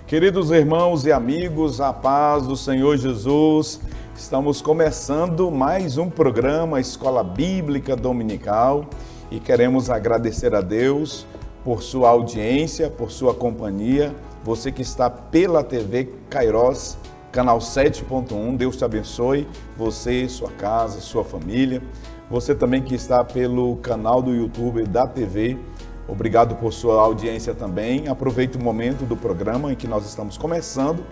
Queridos irmãos e amigos, a paz do Senhor Jesus, estamos começando mais um programa Escola Bíblica Dominical e queremos agradecer a Deus por sua audiência, por sua companhia. Você que está pela TV Kairos, canal 7.1, Deus te abençoe, você, sua casa, sua família. Você também que está pelo canal do YouTube da TV, obrigado por sua audiência também. Aproveite o momento do programa em que nós estamos começando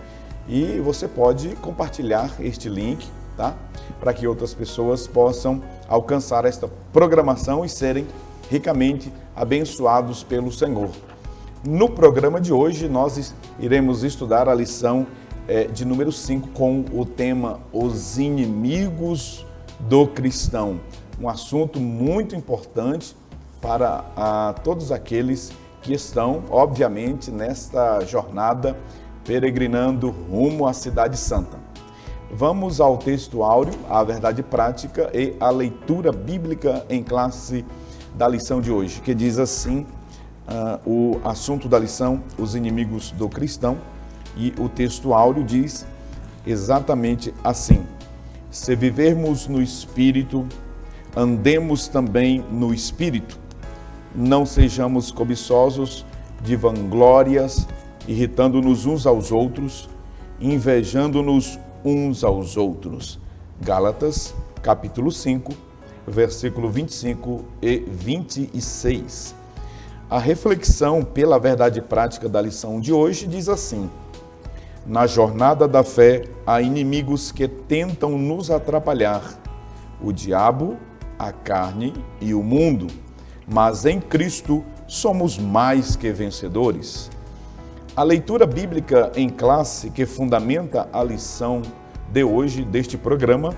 e você pode compartilhar este link, tá? Para que outras pessoas possam alcançar esta programação e serem ricamente abençoados pelo Senhor. No programa de hoje, nós iremos estudar a lição de número 5 com o tema Os Inimigos do Cristão. Um assunto muito importante para todos aqueles que estão, obviamente, nesta jornada peregrinando rumo à Cidade Santa. Vamos ao texto áureo, a verdade prática e a leitura bíblica em classe da lição de hoje, que diz assim, o assunto da lição, os inimigos do cristão, e o texto áureo diz exatamente assim: se vivermos no Espírito, andemos também no Espírito. Não sejamos cobiçosos de vanglórias, irritando-nos uns aos outros, invejando-nos uns aos outros. Gálatas, capítulo 5, versículo 25 e 26. A reflexão pela verdade prática da lição de hoje diz assim: na jornada da fé, há inimigos que tentam nos atrapalhar, o diabo, a carne e o mundo. Mas em Cristo somos mais que vencedores. A leitura bíblica em classe que fundamenta a lição de hoje deste programa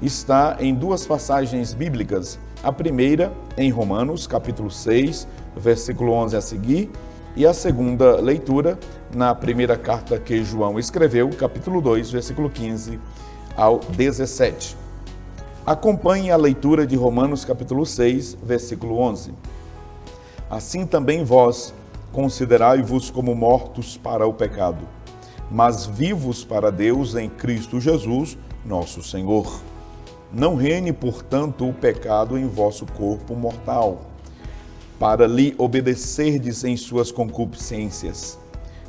está em duas passagens bíblicas. A primeira em Romanos, capítulo 6, versículo 11 a seguir, e a segunda leitura na primeira carta que João escreveu, capítulo 2, versículo 15 ao 17. Acompanhe a leitura de Romanos capítulo 6, versículo 11. Assim também vós, considerai-vos como mortos para o pecado, mas vivos para Deus em Cristo Jesus, nosso Senhor. Não reine, portanto, o pecado em vosso corpo mortal, para lhe obedecerdes em suas concupiscências.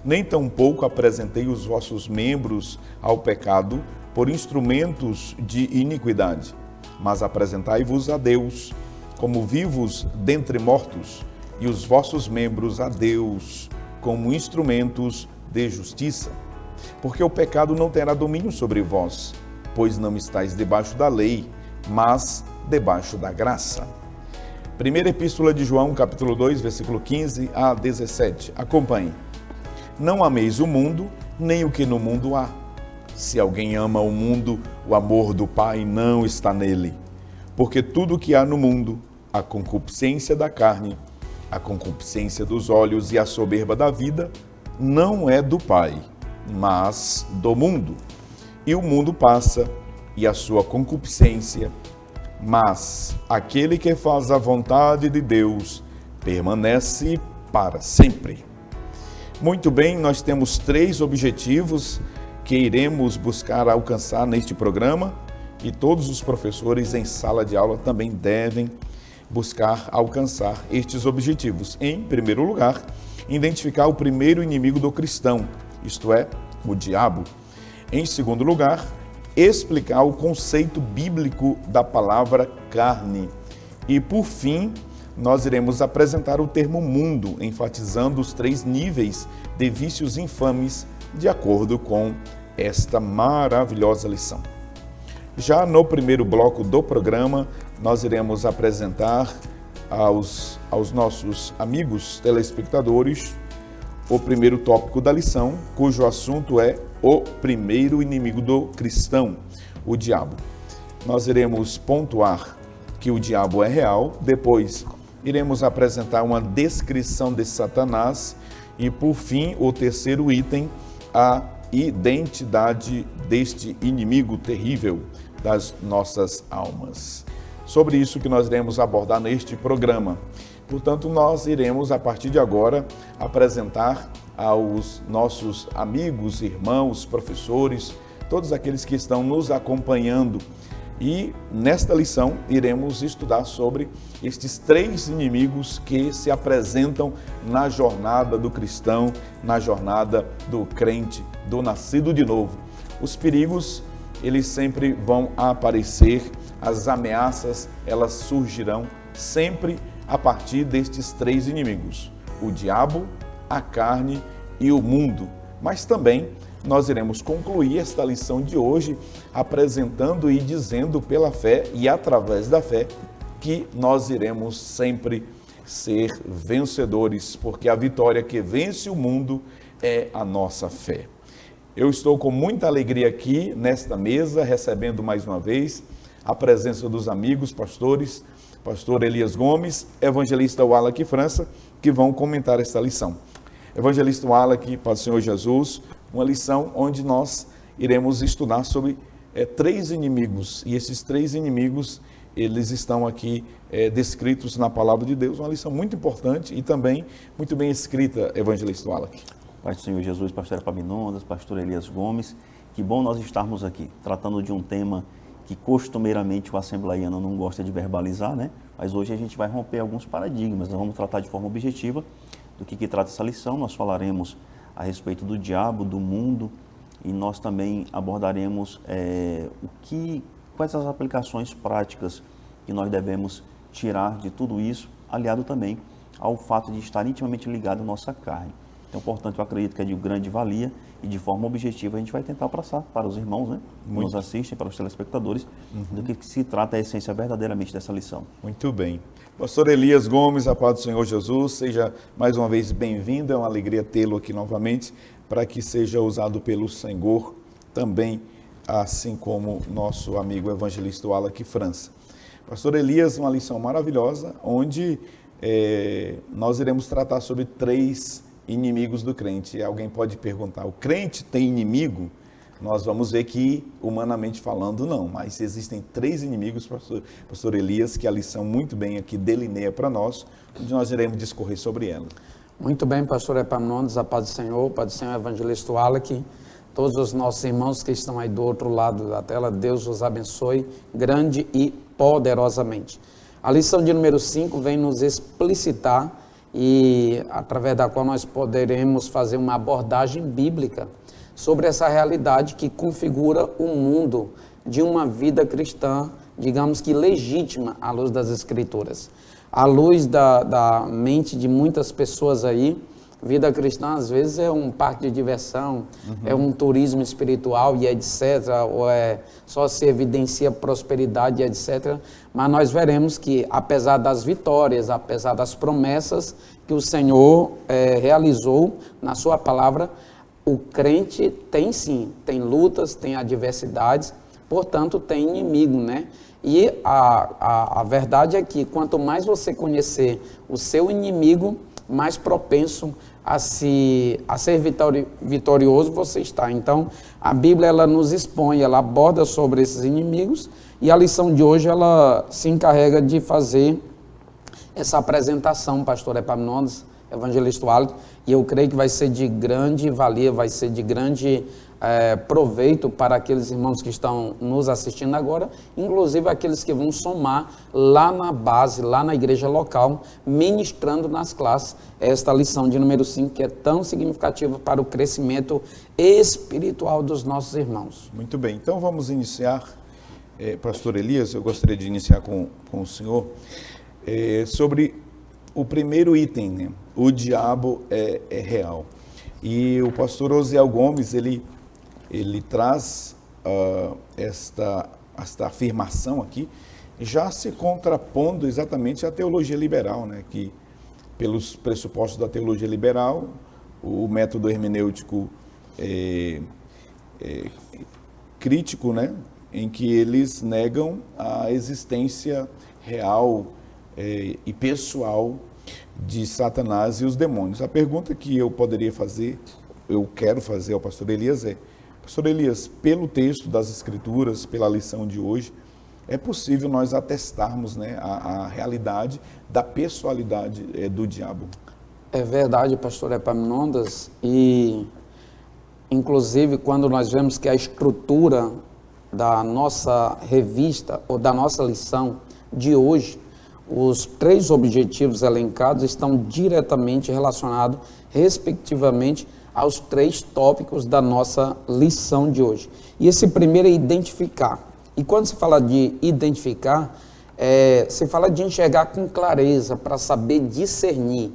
Nem tampouco apresentei os vossos membros ao pecado por instrumentos de iniquidade, mas apresentai-vos a Deus como vivos dentre mortos, e os vossos membros a Deus como instrumentos de justiça. Porque o pecado não terá domínio sobre vós, pois não estáis debaixo da lei, mas debaixo da graça. Primeira Epístola de João, capítulo 2, versículo 15 a 17. Acompanhe. Não ameis o mundo, nem o que no mundo há. Se alguém ama o mundo, o amor do Pai não está nele. Porque tudo o que há no mundo, a concupiscência da carne, a concupiscência dos olhos e a soberba da vida, não é do Pai, mas do mundo. E o mundo passa, e a sua concupiscência, mas aquele que faz a vontade de Deus permanece para sempre. Muito bem, nós temos 3 objetivos que iremos buscar alcançar neste programa, e todos os professores em sala de aula também devem buscar alcançar estes objetivos. Em primeiro lugar, identificar o primeiro inimigo do cristão, isto é, o diabo. Em segundo lugar, explicar o conceito bíblico da palavra carne. E por fim, nós iremos apresentar o termo mundo, enfatizando os 3 níveis de vícios infames de acordo com esta maravilhosa lição. Já no primeiro bloco do programa, nós iremos apresentar aos nossos amigos telespectadores o primeiro tópico da lição, cujo assunto é o primeiro inimigo do cristão, o diabo. Nós iremos pontuar que o diabo é real, depois iremos apresentar uma descrição de Satanás e, por fim, o terceiro item, a identidade deste inimigo terrível das nossas almas. Sobre isso que nós iremos abordar neste programa. Portanto, nós iremos, a partir de agora, apresentar aos nossos amigos, irmãos, professores, todos aqueles que estão nos acompanhando. E nesta lição iremos estudar sobre estes 3 inimigos que se apresentam na jornada do cristão, na jornada do crente, do nascido de novo. Os perigos, eles sempre vão aparecer, as ameaças, elas surgirão sempre a partir destes 3 inimigos: o diabo, a carne e o mundo. Mas também nós iremos concluir esta lição de hoje apresentando e dizendo pela fé e através da fé que nós iremos sempre ser vencedores, porque a vitória que vence o mundo é a nossa fé. Eu estou com muita alegria aqui nesta mesa, recebendo mais uma vez a presença dos amigos, pastores, pastor Elias Gomes, evangelista Wallace França, que vão comentar esta lição. Evangelista Wallace, para o Senhor Jesus, uma lição onde nós iremos estudar sobre 3 inimigos, e esses 3 inimigos, eles estão aqui descritos na palavra de Deus, uma lição muito importante e também muito bem escrita, evangelista Wallace. Pai do Senhor Jesus, pastor Epaminondas, pastor Elias Gomes, que bom nós estarmos aqui, tratando de um tema que costumeiramente o assembleiano não gosta de verbalizar, né? Mas hoje a gente vai romper alguns paradigmas, nós vamos tratar de forma objetiva do que trata essa lição. Nós falaremos a respeito do diabo, do mundo, e nós também abordaremos quais as aplicações práticas que nós devemos tirar de tudo isso, aliado também ao fato de estar intimamente ligado à nossa carne. Então, portanto, eu acredito que é de grande valia e de forma objetiva a gente vai tentar passar para os irmãos, né, que nos assistem, para os telespectadores, do que se trata a essência verdadeiramente dessa lição. Muito bem. Pastor Elias Gomes, a paz do Senhor Jesus, seja mais uma vez bem-vindo, é uma alegria tê-lo aqui novamente, para que seja usado pelo Senhor também, assim como nosso amigo evangelista Wallace França. Pastor Elias, uma lição maravilhosa, onde nós iremos tratar sobre 3 inimigos do crente. Alguém pode perguntar, o crente tem inimigo? Nós vamos ver que, humanamente falando, não, mas existem 3 inimigos, pastor Elias, que a lição muito bem aqui delineia para nós, onde nós iremos discorrer sobre ela. Muito bem, pastor Epaminondas, a paz do Senhor, evangelista Wallace, todos os nossos irmãos que estão aí do outro lado da tela, Deus os abençoe grande e poderosamente. A lição de número 5 vem nos explicitar e através da qual nós poderemos fazer uma abordagem bíblica sobre essa realidade que configura o mundo de uma vida cristã, digamos que legítima à luz das Escrituras. À luz da mente de muitas pessoas aí, vida cristã às vezes é um parque de diversão, é um turismo espiritual e etc, ou só se evidencia prosperidade e etc, mas nós veremos que apesar das vitórias, apesar das promessas que o Senhor realizou na sua palavra, o crente tem sim, tem lutas, tem adversidades, portanto tem inimigo, né? E a verdade é que quanto mais você conhecer o seu inimigo, mais propenso a ser vitorioso você está. Então, a Bíblia ela nos expõe, ela aborda sobre esses inimigos, e a lição de hoje ela se encarrega de fazer essa apresentação, pastor Epaminondas, evangelista Wallace, e eu creio que vai ser de grande valia, vai ser de grande proveito para aqueles irmãos que estão nos assistindo agora, inclusive aqueles que vão somar lá na base, lá na igreja local, ministrando nas classes esta lição de número 5, que é tão significativa para o crescimento espiritual dos nossos irmãos. Muito bem, então vamos iniciar, pastor Elias, eu gostaria de iniciar com o senhor, sobre o primeiro item, né? O diabo é real. E o pastor Osiel Gomes, ele traz esta afirmação aqui, já se contrapondo exatamente à teologia liberal, né? Que pelos pressupostos da teologia liberal, o método hermenêutico crítico, né? Em que eles negam a existência real e pessoal de Satanás e os demônios. A pergunta que eu poderia fazer, eu quero fazer ao pastor Elias pastor Elias, pelo texto das Escrituras, pela lição de hoje, é possível nós atestarmos, né, a realidade da pessoalidade do diabo. É verdade, pastor Epaminondas, e inclusive quando nós vemos que a estrutura da nossa revista ou da nossa lição de hoje, os 3 objetivos elencados estão diretamente relacionados, respectivamente, aos 3 tópicos da nossa lição de hoje. E esse primeiro é identificar. E quando se fala de identificar, se fala de enxergar com clareza, para saber discernir.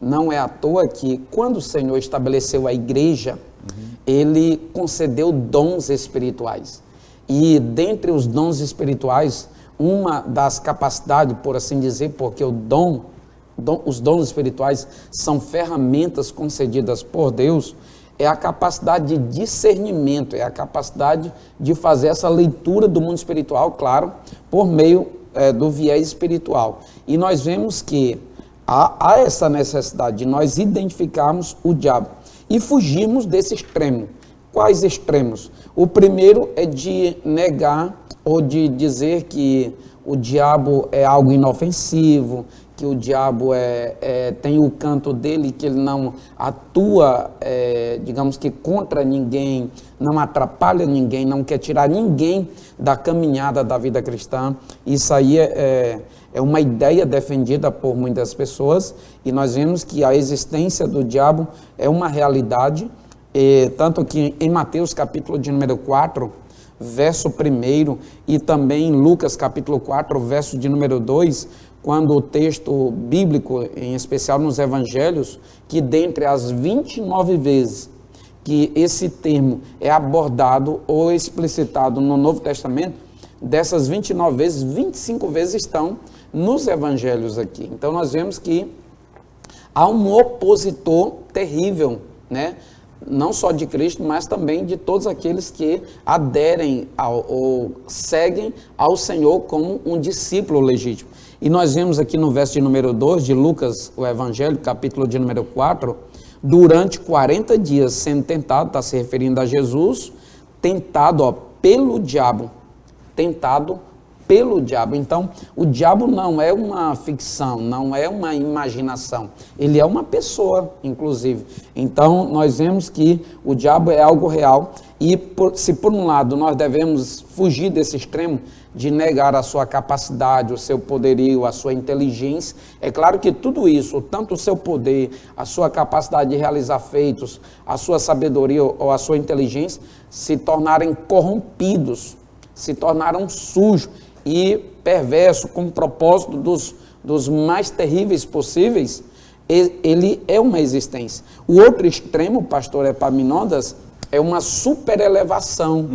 Não é à toa que, quando o Senhor estabeleceu a igreja, Ele concedeu dons espirituais. E dentre os dons espirituais, uma das capacidades, por assim dizer, porque os dons espirituais são ferramentas concedidas por Deus, é a capacidade de discernimento, é a capacidade de fazer essa leitura do mundo espiritual, claro, por meio do viés espiritual. E nós vemos que há essa necessidade de nós identificarmos o diabo e fugirmos desse extremo. Quais extremos? O primeiro é de negar ou de dizer que o diabo é algo inofensivo, que o diabo tem o canto dele, que ele não atua, digamos que contra ninguém, não atrapalha ninguém, não quer tirar ninguém da caminhada da vida cristã. Isso aí é uma ideia defendida por muitas pessoas, e nós vemos que a existência do diabo é uma realidade, tanto que em Mateus capítulo de número 4, verso 1, e também em Lucas capítulo 4, verso de número 2, quando o texto bíblico, em especial nos evangelhos, que dentre as 29 vezes que esse termo é abordado ou explicitado no Novo Testamento, dessas 29 vezes, 25 vezes estão nos evangelhos aqui. Então nós vemos que há um opositor terrível, né? Não só de Cristo, mas também de todos aqueles que aderem ou seguem ao Senhor como um discípulo legítimo. E nós vemos aqui no verso de número 2 de Lucas, o Evangelho, capítulo de número 4, durante 40 dias sendo tentado, está se referindo a Jesus, tentado pelo diabo, tentado pelo diabo. Então, o diabo não é uma ficção, não é uma imaginação, ele é uma pessoa, inclusive. Então, nós vemos que o diabo é algo real, e se por um lado nós devemos fugir desse extremo de negar a sua capacidade, o seu poderio, a sua inteligência, é claro que tudo isso, tanto o seu poder, a sua capacidade de realizar feitos, a sua sabedoria ou a sua inteligência, se tornarem corrompidos, se tornaram sujos e perverso, com o propósito dos mais terríveis possíveis, ele é uma existência. O outro extremo, pastor Epaminondas, é uma superelevação,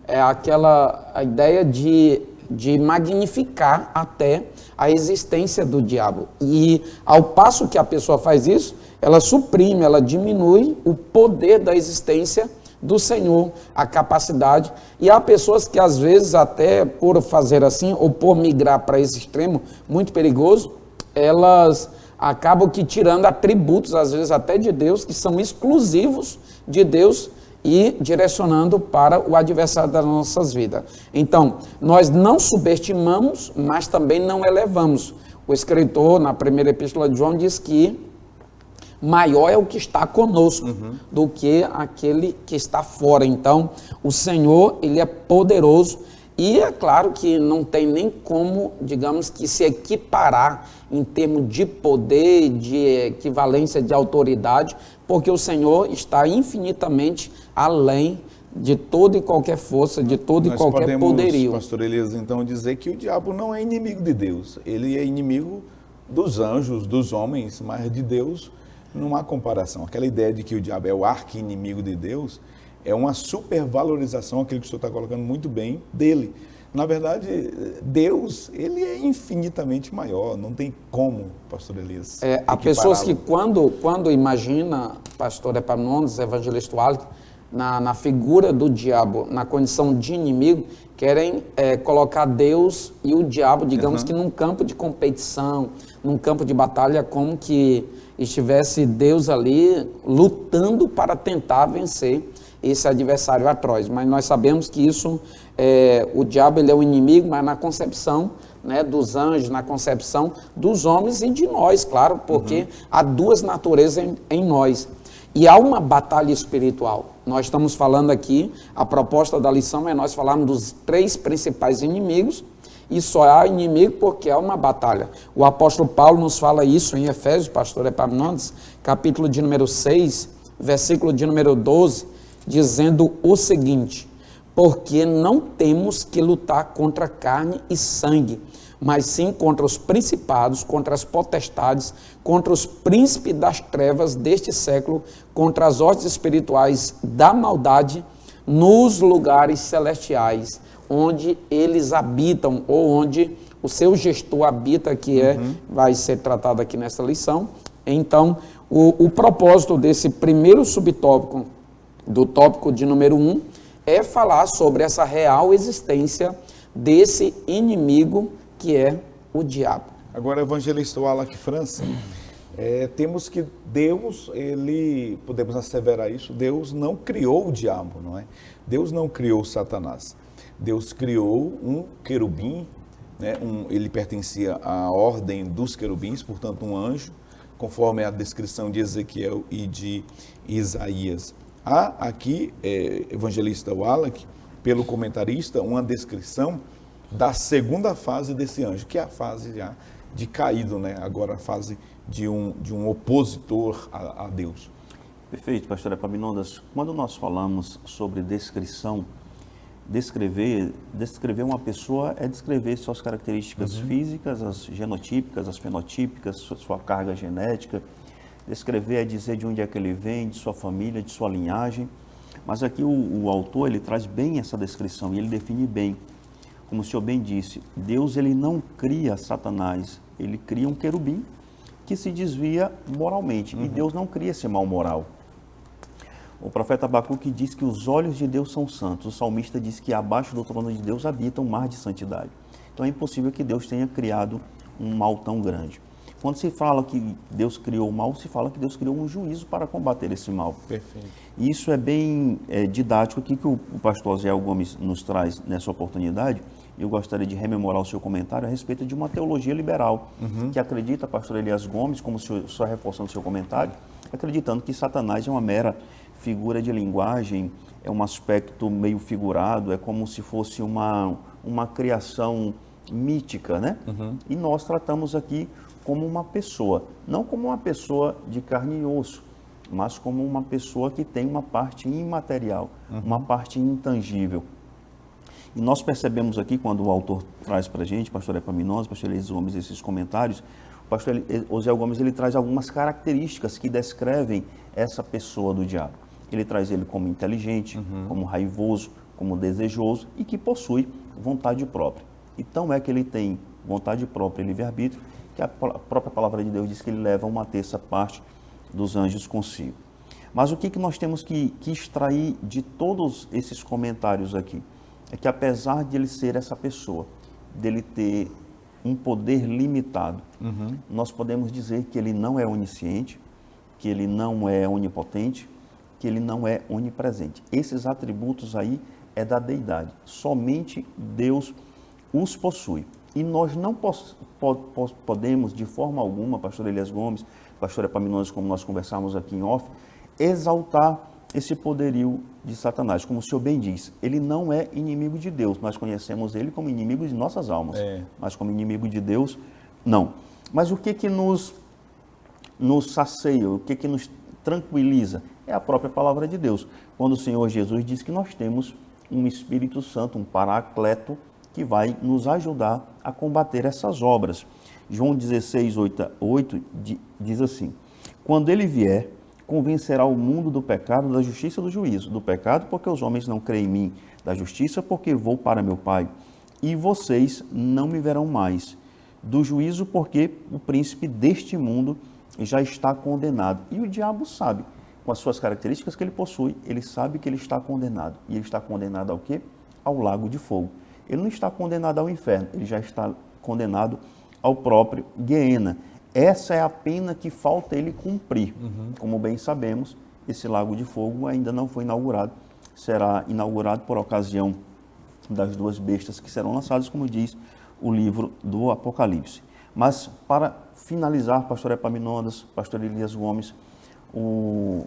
é a ideia de magnificar até a existência do diabo. E ao passo que a pessoa faz isso, ela suprime, ela diminui o poder da existência do Senhor, a capacidade. E há pessoas que às vezes, até por fazer assim, ou por migrar para esse extremo muito perigoso, elas acabam que tirando atributos, às vezes até de Deus, que são exclusivos de Deus, e direcionando para o adversário das nossas vidas. Então, nós não subestimamos, mas também não elevamos. O escritor, na primeira epístola de João, diz que maior é o que está conosco do que aquele que está fora. Então, o Senhor, ele é poderoso, e é claro que não tem nem como, digamos, que se equiparar em termos de poder, de equivalência de autoridade, porque o Senhor está infinitamente além de toda e qualquer força, de todo e qualquer poderio. Pastor Elias, então dizer que o diabo não é inimigo de Deus, ele é inimigo dos anjos, dos homens, mas de Deus não há comparação. Aquela ideia de que o diabo é o arqui-inimigo de Deus é uma supervalorização, aquilo que o senhor está colocando muito bem, dele. Na verdade, Deus, ele é infinitamente maior, não tem como, pastor Elias. Há pessoas que quando imagina, pastor Epaminondas, evangelista Wallace, na figura do diabo, na condição de inimigo, querem colocar Deus e o diabo, digamos que num campo de competição, num campo de batalha, como que estivesse Deus ali lutando para tentar vencer esse adversário atroz. Mas nós sabemos que isso, o diabo ele é o inimigo, mas na concepção, né, dos anjos, na concepção dos homens e de nós, claro, porque há duas naturezas em nós. E há uma batalha espiritual. Nós estamos falando aqui, a proposta da lição é nós falarmos dos 3 principais inimigos, e só há inimigo porque há uma batalha. O apóstolo Paulo nos fala isso em Efésios, pastor Epaminondas, capítulo de número 6, versículo de número 12, dizendo o seguinte: porque não temos que lutar contra carne e sangue, mas sim contra os principados, contra as potestades, contra os príncipes das trevas deste século, contra as hostes espirituais da maldade nos lugares celestiais, onde eles habitam, ou onde o seu gestor habita, que vai ser tratado aqui nesta lição. Então, o propósito desse primeiro subtópico, do tópico de número 1, é falar sobre essa real existência desse inimigo que é o diabo. Agora, evangelista Wallace França, temos que Deus, podemos asseverar isso, Deus não criou o diabo, não é? Deus não criou Satanás. Deus criou um querubim, né? Ele pertencia à ordem dos querubins, portanto um anjo, conforme a descrição de Ezequiel e de Isaías. Há aqui, evangelista Wallace, pelo comentarista, uma descrição da segunda fase desse anjo, que é a fase já de caído, né? Agora a fase de um opositor a Deus. Perfeito, pastor Epaminondas. Quando nós falamos sobre descrição, descrever uma pessoa é descrever suas características físicas, as genotípicas, as fenotípicas, sua carga genética. Descrever é dizer de onde é que ele vem, de sua família, de sua linhagem. Mas aqui o autor, ele traz bem essa descrição e ele define bem. Como o senhor bem disse, Deus ele não cria Satanás, ele cria um querubim que se desvia moralmente. E Deus não cria esse mal moral. O profeta Abacuque diz que os olhos de Deus são santos. O salmista diz que abaixo do trono de Deus habita um mar de santidade. Então é impossível que Deus tenha criado um mal tão grande. Quando se fala que Deus criou o mal, se fala que Deus criou um juízo para combater esse mal. Perfeito. E isso é bem didático aqui que o pastor Zé Gomes nos traz nessa oportunidade. Eu gostaria de rememorar o seu comentário a respeito de uma teologia liberal, que acredita, pastor Elias Gomes, como o senhor só reforçando o seu comentário, acreditando que Satanás é uma mera figura de linguagem, é um aspecto meio figurado, é como se fosse uma criação mítica, né? E nós tratamos aqui como uma pessoa, não como uma pessoa de carne e osso, mas como uma pessoa que tem uma parte imaterial, uma parte intangível. E nós percebemos aqui, quando o autor traz para a gente, pastor Epaminondas, pastor Elias Gomes, esses comentários, o pastor Osiel Gomes ele traz algumas características que descrevem essa pessoa do diabo. Ele traz ele como inteligente, como raivoso, como desejoso e que possui vontade própria. Então é que ele tem vontade própria e livre-arbítrio, que a própria palavra de Deus diz que ele leva uma terça parte dos anjos consigo. Mas o que nós temos que extrair de todos esses comentários aqui? É que apesar de ele ser essa pessoa, dele ter um poder limitado, nós podemos dizer que ele não é onisciente, que ele não é onipotente, que ele não é onipresente. Esses atributos aí é da deidade. Somente Deus os possui. E nós não podemos, de forma alguma, pastor Elias Gomes, pastor Epaminondas, como nós conversamos aqui em off, exaltar esse poderio de Satanás. Como o senhor bem diz, ele não é inimigo de Deus. Nós conhecemos ele como inimigo de nossas almas. Mas como inimigo de Deus, não. Mas o que nos sacia, o que nos tranquiliza? É a própria palavra de Deus. Quando o Senhor Jesus diz que nós temos um Espírito Santo, um Paracleto, que vai nos ajudar a combater essas obras. João 16, 8 diz assim: quando ele vier, convencerá o mundo do pecado, da justiça e do juízo. Do pecado, porque os homens não creem em mim. Da justiça, porque vou para meu Pai. E vocês não me verão mais. Do juízo, porque o príncipe deste mundo já está condenado. E o diabo sabe com as suas características que ele possui, ele sabe que ele está condenado. E ele está condenado ao quê? Ao lago de fogo. Ele não está condenado ao inferno, ele já está condenado ao próprio Guiena. Essa é a pena que falta ele cumprir. Como bem sabemos, esse lago de fogo ainda não foi inaugurado. Será inaugurado por ocasião das duas bestas que serão lançadas, como diz o livro do Apocalipse. Mas, para finalizar, pastor Epaminondas, pastor Elias Gomes, o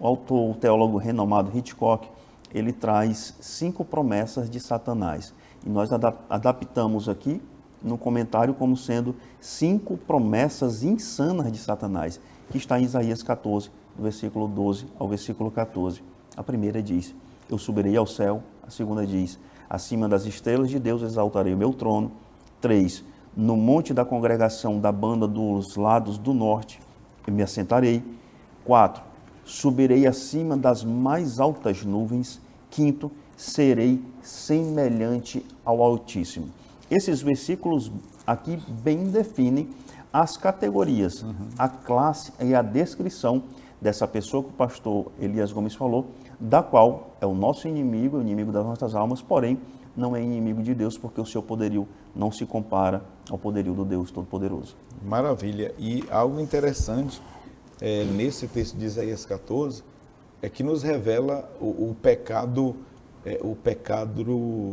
autor, o teólogo renomado Hitchcock, ele traz 5 promessas de Satanás. E nós adaptamos aqui no comentário como sendo 5 promessas insanas de Satanás, que está em Isaías 14, do versículo 12 ao versículo 14. A primeira diz: eu subirei ao céu. A segunda diz: acima das estrelas de Deus exaltarei o meu trono. 3. No monte da congregação da banda dos lados do norte eu me assentarei. 4. Subirei acima das mais altas nuvens. 5. Serei semelhante ao Altíssimo. Esses versículos aqui bem definem as categorias, a classe e a descrição dessa pessoa que o pastor Elias Gomes falou, da qual é o nosso inimigo, o inimigo das nossas almas, porém não é inimigo de Deus, porque o seu poderio não se compara ao poderio do Deus Todo-Poderoso. Maravilha. E algo interessante nesse texto de Isaías 14 é que nos revela o pecado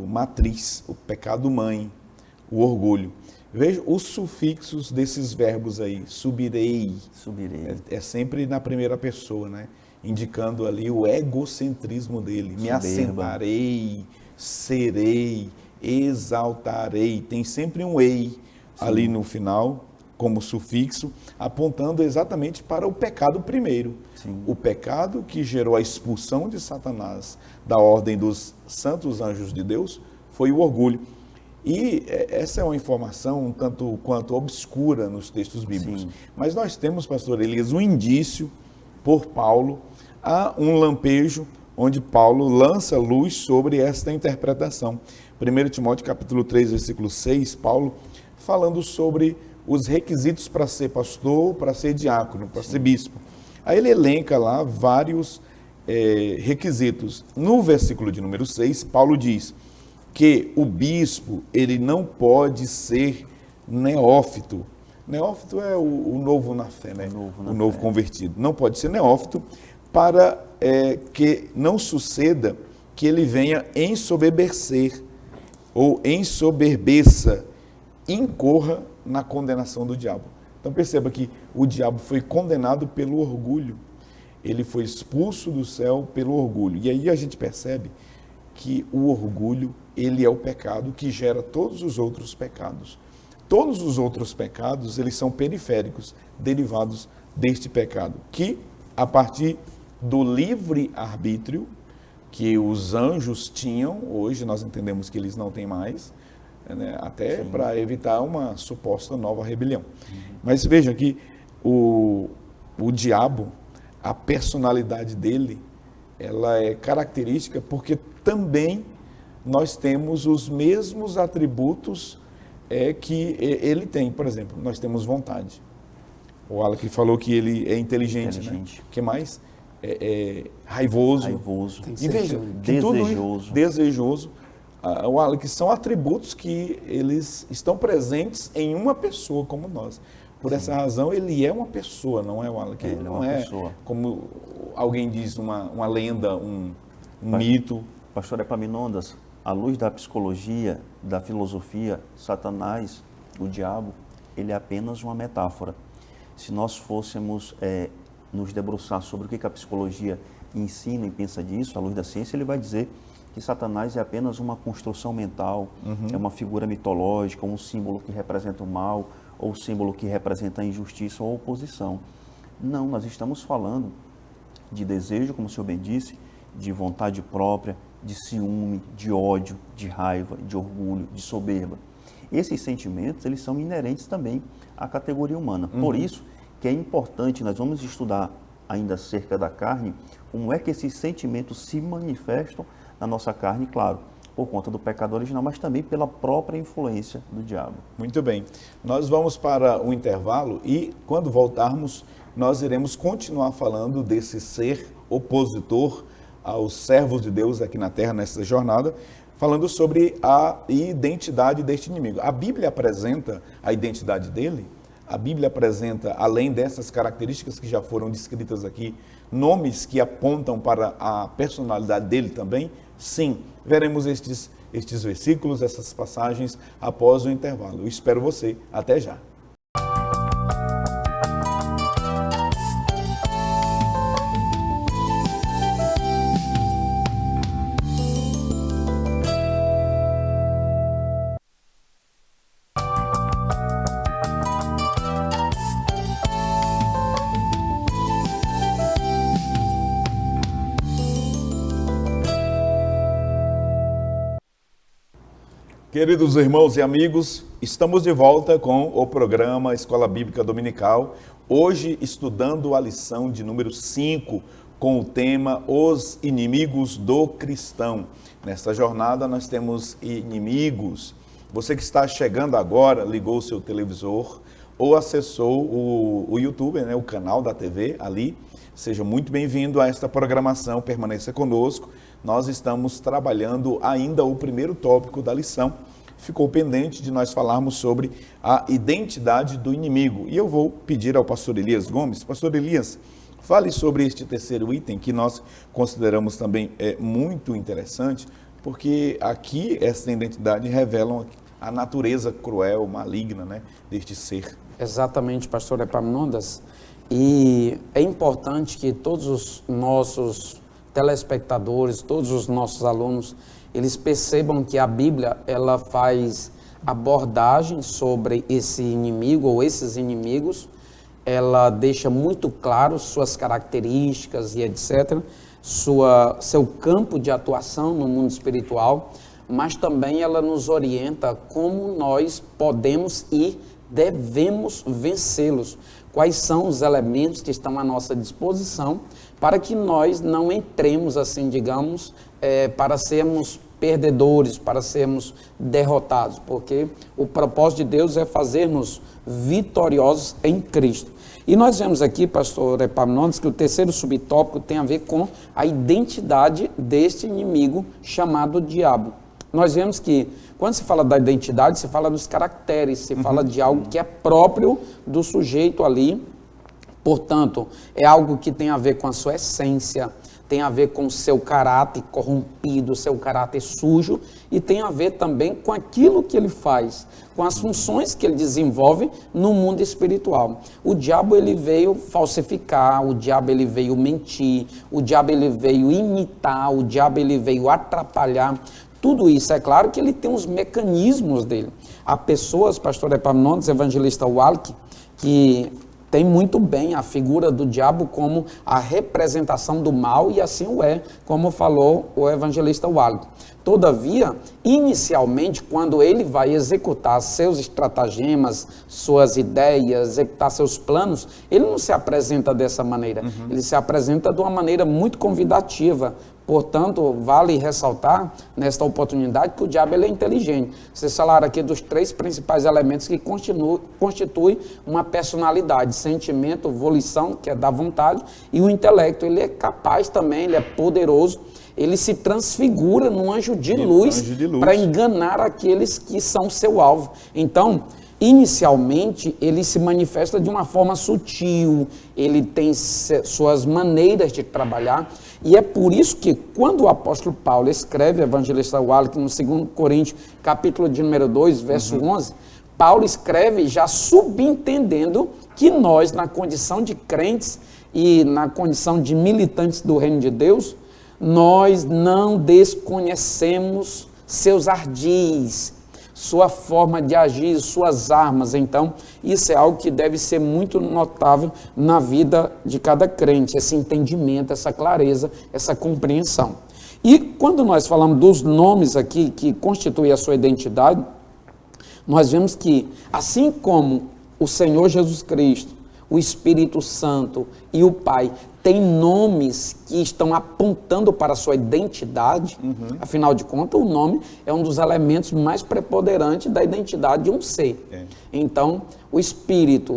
matriz, o pecado mãe, o orgulho. Veja os sufixos desses verbos aí: subirei. Subirei. É sempre na primeira pessoa, né? Indicando ali o egocentrismo dele. Me assentarei, serei, exaltarei. Tem sempre um ei ali no final, como sufixo, apontando exatamente para o pecado primeiro. Sim. O pecado que gerou a expulsão de Satanás da ordem dos santos anjos de Deus foi o orgulho. E essa é uma informação um tanto quanto obscura nos textos bíblicos. Sim. Mas nós temos, pastor Elias, um indício por Paulo, há um lampejo onde Paulo lança luz sobre esta interpretação. 1 Timóteo capítulo 3, versículo 6, Paulo falando sobre os requisitos para ser pastor, para ser diácono, para ser bispo. Aí ele elenca lá vários requisitos. No versículo de número 6, Paulo diz que o bispo, ele não pode ser neófito. Neófito é o novo na fé, né? O novo convertido. Não pode ser neófito para que não suceda que ele venha ensoberbecer ou ensoberbeça, incorra na condenação do diabo. Então perceba que o diabo foi condenado pelo orgulho. Ele foi expulso do céu pelo orgulho. E aí a gente percebe que o orgulho, ele é o pecado que gera todos os outros pecados. Todos os outros pecados, eles são periféricos, derivados deste pecado, que a partir do livre-arbítrio que os anjos tinham, hoje nós entendemos que eles não têm mais, né, até para evitar uma suposta nova rebelião. Mas vejam que o diabo, a personalidade dele, ela é característica porque também nós temos os mesmos atributos que ele tem. Por exemplo, nós temos vontade. O Alan que falou que ele é inteligente. Né? O que mais? Raivoso. E veja, desejoso. Desejoso. O Alan, que são atributos que eles estão presentes em uma pessoa como nós. Por essa razão, ele é uma pessoa, não é o Alan? Ele não é pessoa. Como alguém diz, uma lenda, um mito. Pastor Epaminondas, à luz da psicologia, da filosofia, Satanás, o diabo, ele é apenas uma metáfora. Se nós fôssemos nos debruçar sobre o que a psicologia ensina e pensa disso, à luz da ciência, ele vai dizer que Satanás é apenas uma construção mental, é uma figura mitológica, um símbolo que representa o mal, ou símbolo que representa a injustiça ou a oposição. Não, nós estamos falando de desejo, como o senhor bem disse, de vontade própria, de ciúme, de ódio, de raiva, de orgulho, de soberba. Esses sentimentos, eles são inerentes também à categoria humana. Por isso que é importante, nós vamos estudar ainda acerca da carne, como é que esses sentimentos se manifestam na nossa carne, claro, por conta do pecado original, mas também pela própria influência do diabo. Muito bem. Nós vamos para o intervalo e, quando voltarmos, nós iremos continuar falando desse ser opositor aos servos de Deus aqui na Terra, nessa jornada, falando sobre a identidade deste inimigo. A Bíblia apresenta a identidade dele? A Bíblia apresenta, além dessas características que já foram descritas aqui, nomes que apontam para a personalidade dele também? Sim, veremos estes versículos, essas passagens após o intervalo. Eu espero você. Até já. Queridos irmãos e amigos, estamos de volta com o programa Escola Bíblica Dominical, hoje estudando a lição de número 5, com o tema Os Inimigos do Cristão. Nesta jornada nós temos inimigos. Você que está chegando agora, ligou o seu televisor ou acessou o YouTube, o canal da TV ali, seja muito bem-vindo a esta programação, permaneça conosco. Nós estamos trabalhando ainda o primeiro tópico da lição. Ficou pendente de nós falarmos sobre a identidade do inimigo. E eu vou pedir ao pastor Elias Gomes. Pastor Elias, fale sobre este terceiro item que nós consideramos também muito interessante, porque aqui essa identidade revela a natureza cruel, maligna, deste ser. Exatamente, pastor Epaminondas. E é importante que todos os nossos telespectadores, todos os nossos alunos, eles percebam que a Bíblia, ela faz abordagem sobre esse inimigo ou esses inimigos, ela deixa muito claro suas características e etc., seu campo de atuação no mundo espiritual, mas também ela nos orienta como nós podemos e devemos vencê-los. Quais são os elementos que estão à nossa disposição para que nós não entremos, assim, digamos, para sermos perdedores, para sermos derrotados, porque o propósito de Deus é fazer-nos vitoriosos em Cristo. E nós vemos aqui, pastor Epaminondas, que o terceiro subtópico tem a ver com a identidade deste inimigo chamado diabo. Nós vemos que, quando se fala da identidade, se fala dos caracteres, se fala de algo que é próprio do sujeito ali. Portanto, é algo que tem a ver com a sua essência, tem a ver com o seu caráter corrompido, seu caráter sujo, e tem a ver também com aquilo que ele faz, com as funções que ele desenvolve no mundo espiritual. O diabo, ele veio falsificar, o diabo, ele veio mentir, o diabo, ele veio imitar, o diabo, ele veio atrapalhar. Tudo isso, é claro que ele tem os mecanismos dele. Há pessoas, pastor Epaminondas, evangelista Wallach, que tem muito bem a figura do diabo como a representação do mal, e assim o é, como falou o evangelista Wallach. Todavia, inicialmente, quando ele vai executar seus estratagemas, suas ideias, executar seus planos, ele não se apresenta dessa maneira. Ele se apresenta de uma maneira muito convidativa. Portanto, vale ressaltar, nesta oportunidade, que o diabo, ele é inteligente. Vocês falaram aqui dos 3 principais elementos que constituem uma personalidade: sentimento, volição, que é da vontade, e o intelecto. Ele é capaz também, ele é poderoso, ele se transfigura num anjo de luz para enganar aqueles que são seu alvo. Então, inicialmente, ele se manifesta de uma forma sutil, ele tem suas maneiras de trabalhar, e é por isso que, quando o apóstolo Paulo escreve, evangelista Wallach, no 2 Coríntios, capítulo de número 2, verso 11, Paulo escreve já subentendendo que nós, na condição de crentes e na condição de militantes do reino de Deus, nós não desconhecemos seus ardis, sua forma de agir, suas armas. Então, isso é algo que deve ser muito notável na vida de cada crente, esse entendimento, essa clareza, essa compreensão. E quando nós falamos dos nomes aqui que constituem a sua identidade, nós vemos que, assim como o Senhor Jesus Cristo, o Espírito Santo e o Pai têm nomes que estão apontando para a sua identidade, afinal de contas, o nome é um dos elementos mais preponderantes da identidade de um ser. Então, o Espírito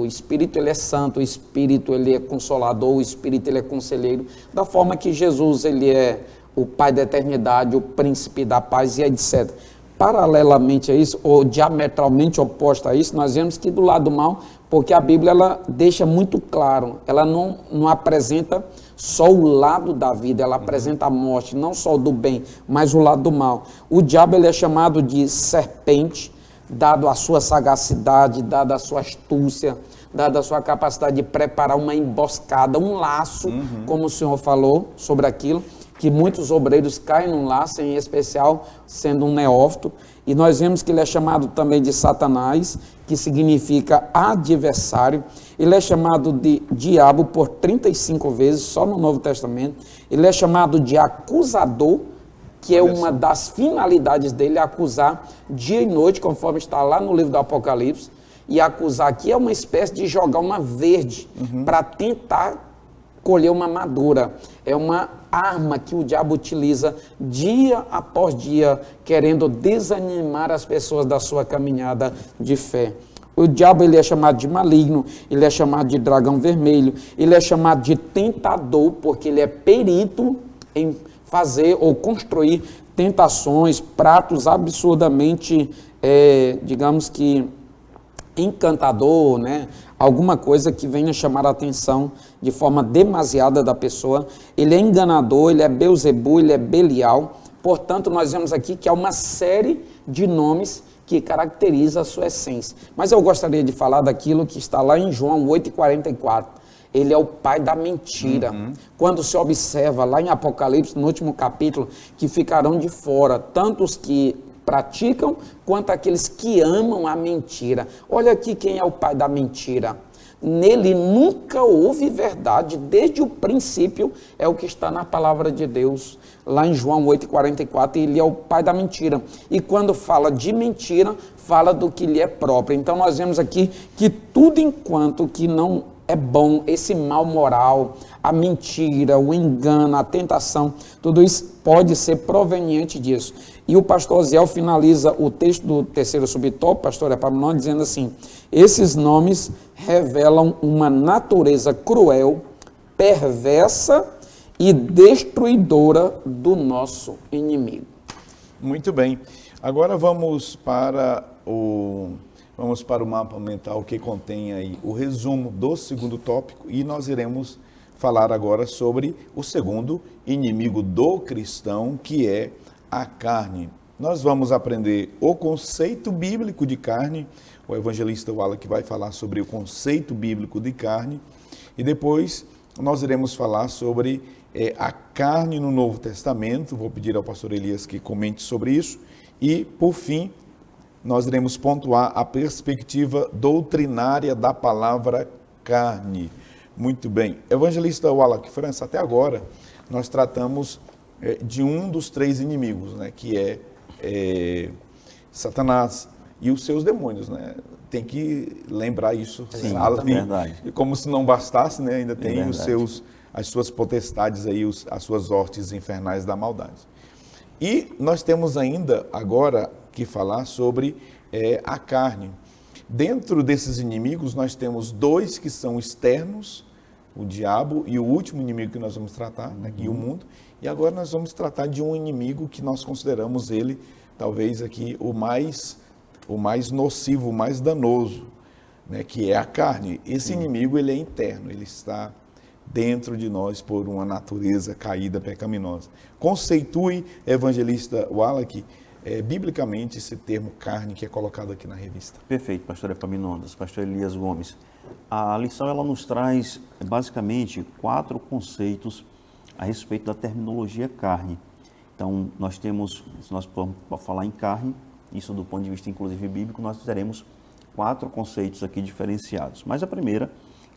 ele é santo, o Espírito ele é consolador, o Espírito ele é conselheiro, da forma que Jesus ele é o Pai da eternidade, o Príncipe da paz e etc. Paralelamente a isso, ou diametralmente oposto a isso, nós vemos que do lado do mal, porque a Bíblia ela deixa muito claro, ela não apresenta só o lado da vida, ela apresenta a morte, não só do bem, mas o lado do mal. O diabo ele é chamado de serpente, dado a sua sagacidade, dada a sua astúcia, dada a sua capacidade de preparar uma emboscada, um laço, como o senhor falou sobre aquilo, que muitos obreiros caem num laço, em especial sendo um neófito, e nós vemos que ele é chamado também de Satanás, que significa adversário. Ele é chamado de diabo por 35 vezes, só no Novo Testamento. Ele é chamado de acusador, que é uma das finalidades dele, acusar dia e noite, conforme está lá no livro do Apocalipse. E acusar aqui é uma espécie de jogar uma verde para tentar colher uma madura. É uma arma que o diabo utiliza dia após dia, querendo desanimar as pessoas da sua caminhada de fé. O diabo ele é chamado de maligno, ele é chamado de dragão vermelho, ele é chamado de tentador, porque ele é perito em fazer ou construir tentações, pratos absurdamente, digamos que, encantador, né? Alguma coisa que venha chamar a atenção de forma demasiada da pessoa. Ele é enganador, ele é Beelzebul, ele é Belial. Portanto, nós vemos aqui que há uma série de nomes que caracteriza a sua essência. Mas eu gostaria de falar daquilo que está lá em João 8,44. Ele é o pai da mentira. Quando se observa lá em Apocalipse, no último capítulo, que ficarão de fora tanto os que praticam, quanto aqueles que amam a mentira. Olha aqui quem é o pai da mentira. Nele nunca houve verdade, desde o princípio, é o que está na palavra de Deus, lá em João 8,44, ele é o pai da mentira. E quando fala de mentira, fala do que lhe é próprio. Então nós vemos aqui que tudo enquanto que não é bom, esse mal moral, a mentira, o engano, a tentação, tudo isso pode ser proveniente disso. E o pastor Osiel finaliza o texto do terceiro subtópico, pastor Epaminondas, dizendo assim: esses nomes revelam uma natureza cruel, perversa e destruidora do nosso inimigo. Muito bem. Agora vamos para o mapa mental que contém aí o resumo do segundo tópico e nós iremos falar agora sobre o segundo inimigo do cristão, que é a carne. Nós vamos aprender o conceito bíblico de carne, o evangelista Wallace vai falar sobre o conceito bíblico de carne, e depois nós iremos falar sobre a carne no Novo Testamento. Vou pedir ao pastor Elias que comente sobre isso, e por fim nós iremos pontuar a perspectiva doutrinária da palavra carne. Muito bem. Evangelista Wallace França, até agora nós tratamos de um dos três inimigos, né, que é Satanás e os seus demônios, né? Tem que lembrar isso. Sim, é verdade. Como se não bastasse, né? Ainda tem verdade. as suas potestades aí, as suas hortes infernais da maldade. E nós temos ainda agora que falar sobre a carne. Dentro desses inimigos nós temos dois que são externos, o diabo, e o último inimigo que nós vamos tratar, né, aqui o mundo. E agora nós vamos tratar de um inimigo que nós consideramos ele, talvez aqui, o mais nocivo, o mais danoso, né, que é a carne. Esse inimigo, ele é interno, ele está dentro de nós por uma natureza caída, pecaminosa. Conceitue, evangelista Wallace, biblicamente esse termo carne que é colocado aqui na revista. Perfeito, pastor Epaminondas, pastor Elias Gomes. A lição ela nos traz basicamente 4 conceitos a respeito da terminologia carne. Então, nós temos, se nós formos falar em carne, isso do ponto de vista inclusive bíblico, nós teremos 4 conceitos aqui diferenciados. Mas a primeira,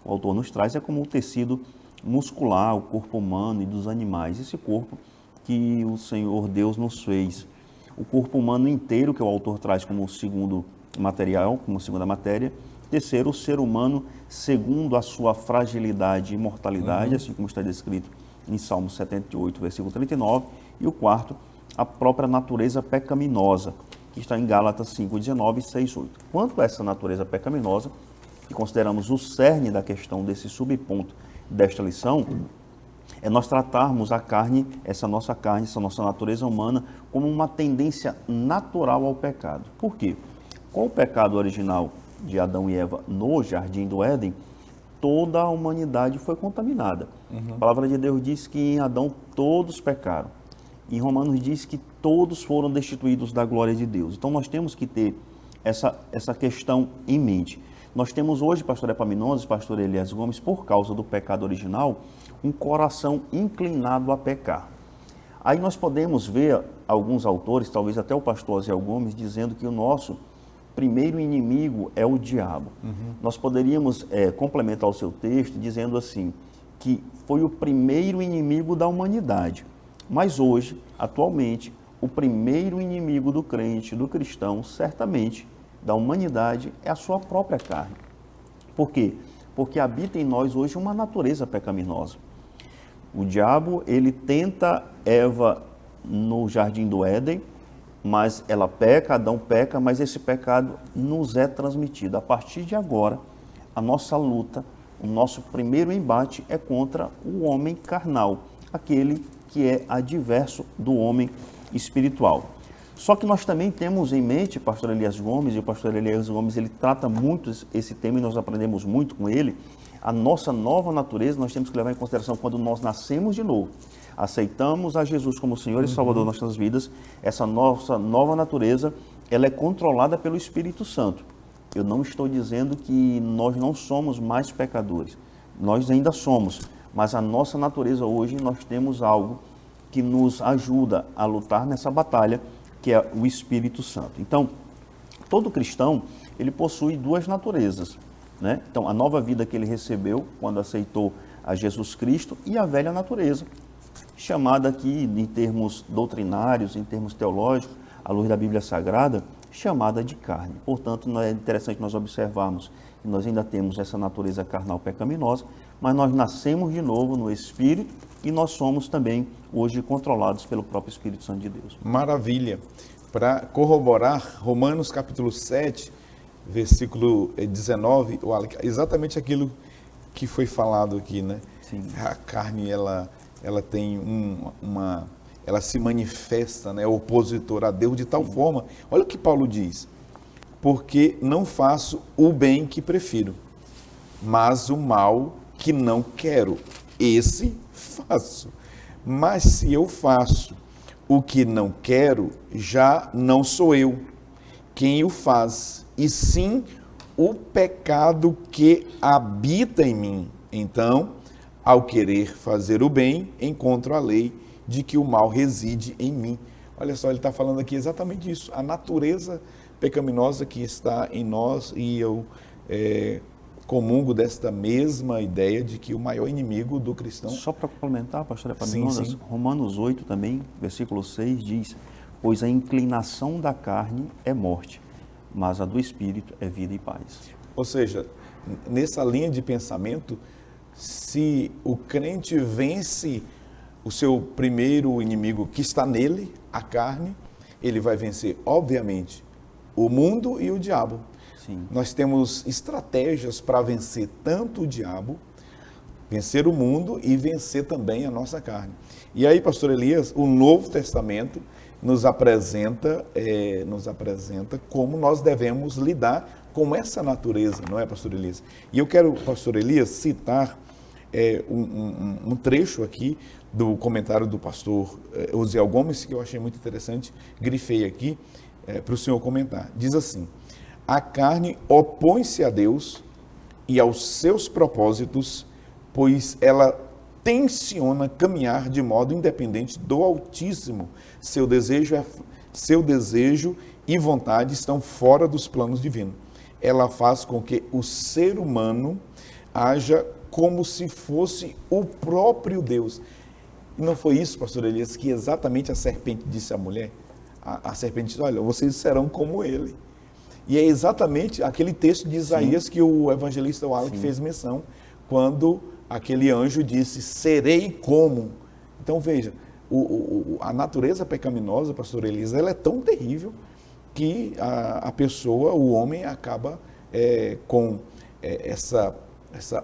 o autor nos traz, é como o tecido muscular, o corpo humano e dos animais. Esse corpo que o Senhor Deus nos fez. O corpo humano inteiro, que o autor traz como segundo material, como segunda matéria, Terceiro, o ser humano segundo a sua fragilidade e mortalidade, assim como está descrito em Salmo 78, versículo 39. E o quarto, a própria natureza pecaminosa, que está em Gálatas 5:19 e 6:8. Quanto a essa natureza pecaminosa, que consideramos o cerne da questão desse subponto desta lição, é nós tratarmos a carne, essa nossa natureza humana, como uma tendência natural ao pecado. Por quê? Com o pecado original de Adão e Eva no Jardim do Éden, toda a humanidade foi contaminada. A palavra de Deus diz que em Adão todos pecaram. Em Romanos diz que todos foram destituídos da glória de Deus. Então nós temos que ter essa questão em mente. Nós temos hoje, pastor Epaminondas, pastor Elias Gomes, por causa do pecado original, um coração inclinado a pecar. Aí nós podemos ver alguns autores, talvez até o pastor Osiel Gomes, dizendo que o nosso primeiro inimigo é o diabo. Nós poderíamos complementar o seu texto dizendo assim, que foi o primeiro inimigo da humanidade. Mas hoje, atualmente, o primeiro inimigo do crente, do cristão, certamente, da humanidade, é a sua própria carne. Por quê? Porque habita em nós hoje uma natureza pecaminosa. O diabo, ele tenta Eva no Jardim do Éden, mas ela peca, Adão peca, mas esse pecado nos é transmitido. A partir de agora, a nossa luta, o nosso primeiro embate é contra o homem carnal, aquele que é adverso do homem espiritual. Só que nós também temos em mente, pastor Elias Gomes, e o pastor Elias Gomes, ele trata muito esse tema e nós aprendemos muito com ele, a nossa nova natureza nós temos que levar em consideração quando nós nascemos de novo, aceitamos a Jesus como Senhor e Salvador das nossas vidas, essa nossa nova natureza, ela é controlada pelo Espírito Santo. Eu não estou dizendo que nós não somos mais pecadores, nós ainda somos, mas a nossa natureza hoje nós temos algo que nos ajuda a lutar nessa batalha, que é o Espírito Santo. Então, todo cristão, ele possui duas naturezas, né? Então, a nova vida que ele recebeu quando aceitou a Jesus Cristo e a velha natureza, chamada aqui em termos doutrinários, em termos teológicos, à luz da Bíblia Sagrada, chamada de carne. Portanto, é interessante nós observarmos que nós ainda temos essa natureza carnal pecaminosa, mas nós nascemos de novo no Espírito e nós somos também hoje controlados pelo próprio Espírito Santo de Deus. Maravilha. Para corroborar, Romanos capítulo 7, versículo 19, exatamente aquilo que foi falado aqui, né? Sim. A carne, ela tem ela se manifesta, né, opositora a Deus de tal forma. Olha o que Paulo diz. Porque não faço o bem que prefiro, mas o mal que não quero, esse faço. Mas se eu faço o que não quero, já não sou eu quem o faz, e sim o pecado que habita em mim. Então, ao querer fazer o bem, encontro a lei de que o mal reside em mim. Olha só, ele está falando aqui exatamente isso, a natureza pecaminosa que está em nós, e eu comungo desta mesma ideia de que o maior inimigo do cristão... Só para complementar, pastor Epaminondas, sim. Romanos 8 também, versículo 6 diz, pois a inclinação da carne é morte, mas a do Espírito é vida e paz. Ou seja, nessa linha de pensamento, se o crente vence o seu primeiro inimigo que está nele, a carne, ele vai vencer, obviamente, o mundo e o diabo. Sim. Nós temos estratégias para vencer tanto o diabo, vencer o mundo e vencer também a nossa carne. E aí, pastor Elias, o Novo Testamento nos apresenta como nós devemos lidar com essa natureza, não é, pastor Elias? E eu quero, pastor Elias, citar um trecho aqui do comentário do pastor Osiel Gomes, que eu achei muito interessante, grifei aqui para o senhor comentar. Diz assim: a carne opõe-se a Deus e aos seus propósitos, pois ela tenciona caminhar de modo independente do Altíssimo. Seu desejo e vontade estão fora dos planos divinos. Ela faz com que o ser humano haja como se fosse o próprio Deus. E não foi isso, pastor Elias, que exatamente a serpente disse à mulher? A serpente disse: olha, vocês serão como ele. E é exatamente aquele texto de Isaías que o evangelista Wallace fez menção, quando aquele anjo disse, serei como. Então veja, a natureza pecaminosa, pastor Elisa, ela é tão terrível que a pessoa, o homem, acaba com essa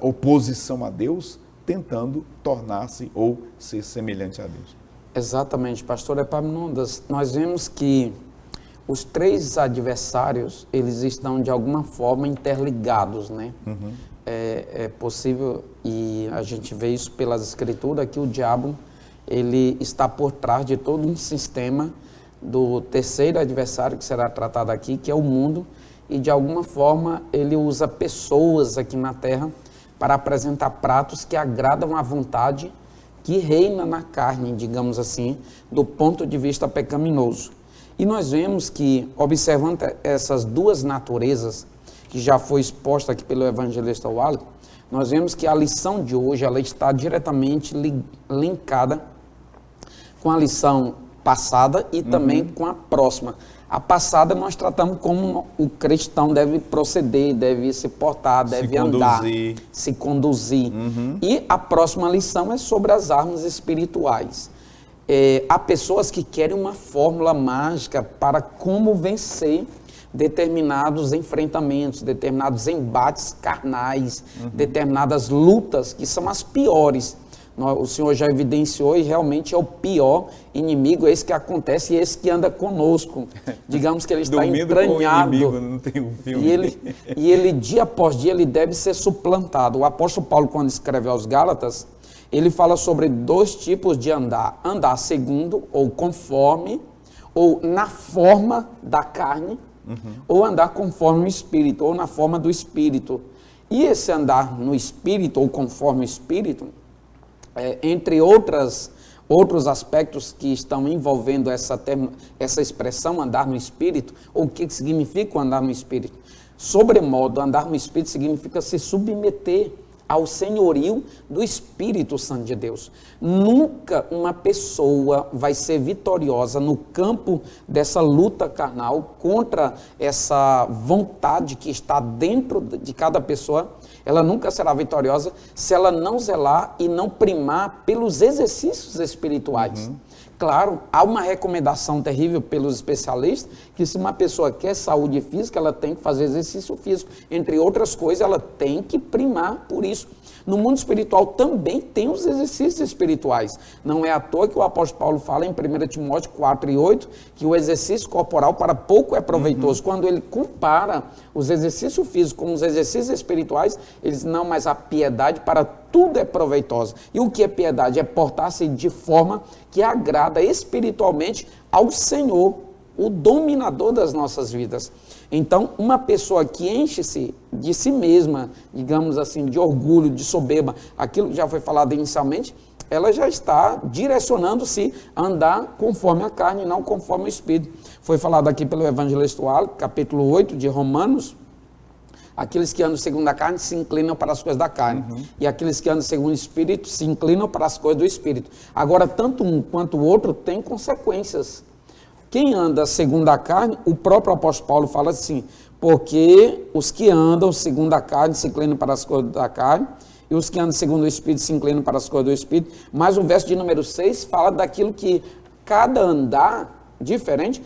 oposição a Deus, tentando tornar-se ou ser semelhante a Deus. Exatamente, pastor Epaminondas. Nós vemos que os três adversários, eles estão de alguma forma interligados, né? Uhum. É possível, e a gente vê isso pelas escrituras, que o diabo, ele está por trás de todo um sistema do terceiro adversário que será tratado aqui, que é o mundo, e de alguma forma ele usa pessoas aqui na terra para apresentar pratos que agradam à vontade que reina na carne, digamos assim, do ponto de vista pecaminoso. E nós vemos que, observando essas duas naturezas, que já foi exposta aqui pelo evangelista Wallace, nós vemos que a lição de hoje ela está diretamente linkada com a lição passada e também com a próxima. A passada nós tratamos como o cristão deve proceder, deve se portar, deve andar, se conduzir. E a próxima lição é sobre as armas espirituais. Há pessoas que querem uma fórmula mágica para como vencer determinados enfrentamentos, determinados embates carnais, determinadas lutas que são as piores. O Senhor já evidenciou e realmente é o pior inimigo, esse que acontece e esse que anda conosco. Digamos que ele está entranhado. Inimigo, não tem um filme. E ele, dia após dia, ele deve ser suplantado. O apóstolo Paulo, quando escreve aos Gálatas, ele fala sobre dois tipos de andar. Andar segundo, ou conforme, ou na forma da carne, ou andar conforme o Espírito, ou na forma do Espírito. E esse andar no Espírito, ou conforme o Espírito, entre outros aspectos que estão envolvendo essa expressão andar no Espírito, ou o que significa andar no Espírito? Sobremodo, andar no Espírito significa se submeter ao senhorio do Espírito Santo de Deus. Nunca uma pessoa vai ser vitoriosa no campo dessa luta carnal contra essa vontade que está dentro de cada pessoa. Ela nunca será vitoriosa se ela não zelar e não primar pelos exercícios espirituais. Claro, há uma recomendação terrível pelos especialistas que se uma pessoa quer saúde física, ela tem que fazer exercício físico. Entre outras coisas, ela tem que primar por isso. No mundo espiritual também tem os exercícios espirituais. Não é à toa que o apóstolo Paulo fala em 1 Timóteo 4:8 que o exercício corporal para pouco é proveitoso. Quando ele compara os exercícios físicos com os exercícios espirituais, ele diz, não, mas a piedade para tudo é proveitosa. E o que é piedade? É portar-se de forma que agrada espiritualmente ao Senhor, o dominador das nossas vidas. Então, uma pessoa que enche-se de si mesma, digamos assim, de orgulho, de soberba, aquilo que já foi falado inicialmente, ela já está direcionando-se a andar conforme a carne, não conforme o Espírito. Foi falado aqui pelo evangelista Wallace, capítulo 8 de Romanos, aqueles que andam segundo a carne se inclinam para as coisas da carne, e aqueles que andam segundo o Espírito se inclinam para as coisas do Espírito. Agora, tanto um quanto o outro tem consequências. Quem anda segundo a carne, o próprio apóstolo Paulo fala assim, porque os que andam segundo a carne se inclinam para as coisas da carne, e os que andam segundo o Espírito se inclinam para as coisas do Espírito. Mas o verso de número 6 fala daquilo que cada andar diferente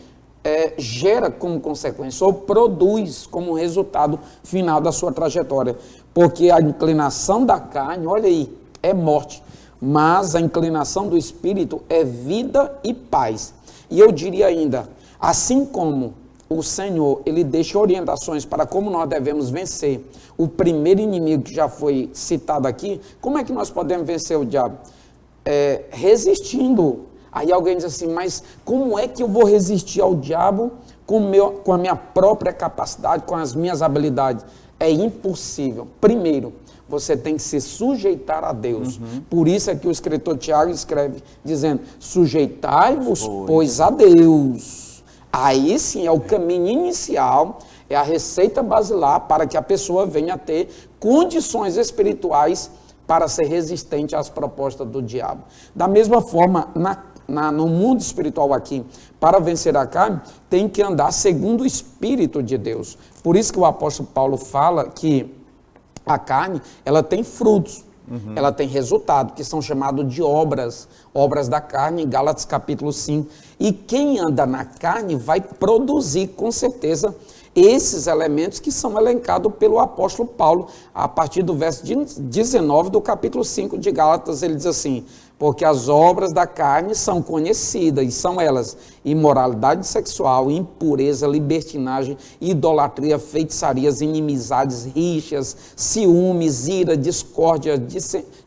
gera como consequência, ou produz como resultado final da sua trajetória. Porque a inclinação da carne, olha aí, é morte, mas a inclinação do Espírito é vida e paz. E eu diria ainda, assim como o Senhor, ele deixa orientações para como nós devemos vencer o primeiro inimigo que já foi citado aqui, como é que nós podemos vencer o diabo? Resistindo. Aí alguém diz assim, mas como é que eu vou resistir ao diabo com a minha própria capacidade, com as minhas habilidades? É impossível. Primeiro, você tem que se sujeitar a Deus. Por isso é que o escritor Tiago escreve, dizendo, sujeitai-vos, pois, a Deus. Aí sim é o caminho inicial, é a receita basilar para que a pessoa venha a ter condições espirituais para ser resistente às propostas do diabo. Da mesma forma, no mundo espiritual aqui, para vencer a carne, tem que andar segundo o Espírito de Deus. Por isso que o apóstolo Paulo fala que a carne, ela tem frutos, ela tem resultado, que são chamados de obras da carne, em Gálatas capítulo 5. E quem anda na carne vai produzir, com certeza, esses elementos que são elencados pelo apóstolo Paulo, a partir do verso 19 do capítulo 5 de Gálatas, ele diz assim: porque as obras da carne são conhecidas, e são elas: imoralidade sexual, impureza, libertinagem, idolatria, feitiçarias, inimizades, rixas, ciúmes, ira, discórdia,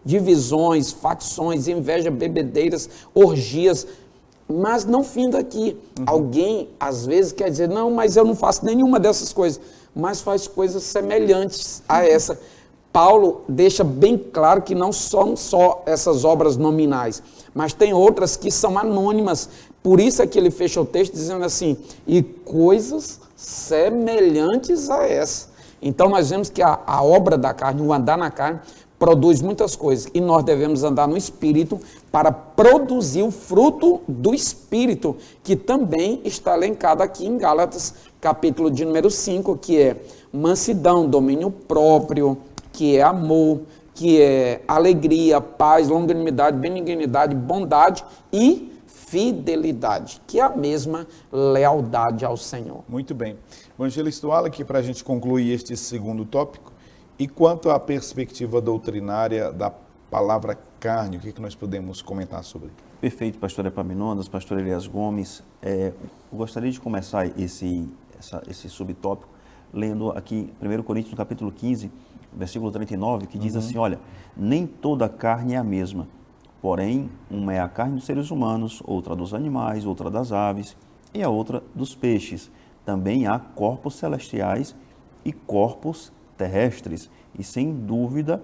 divisões, facções, inveja, bebedeiras, orgias. Mas não finda aqui. Alguém, às vezes, quer dizer, não, mas eu não faço nenhuma dessas coisas, mas faz coisas semelhantes a essa. Paulo deixa bem claro que não são só essas obras nominais, mas tem outras que são anônimas. Por isso é que ele fecha o texto dizendo assim: e coisas semelhantes a essa. Então nós vemos que a obra da carne, o andar na carne, produz muitas coisas, e nós devemos andar no Espírito para produzir o fruto do Espírito, que também está elencado aqui em Gálatas, capítulo de número 5, que é mansidão, domínio próprio, que é amor, que é alegria, paz, longanimidade, benignidade, bondade e fidelidade, que é a mesma lealdade ao Senhor. Muito bem. Evangelista Wallace, para a gente concluir este segundo tópico, e quanto à perspectiva doutrinária da palavra carne, o que nós podemos comentar sobre? Perfeito, pastor Epaminondas, pastor Elias Gomes. Eu gostaria de começar esse subtópico lendo aqui 1 Coríntios, no capítulo 15, versículo 39, que diz assim: olha, nem toda carne é a mesma, porém, uma é a carne dos seres humanos, outra dos animais, outra das aves e a outra dos peixes. Também há corpos celestiais e corpos terrestres, e sem dúvida,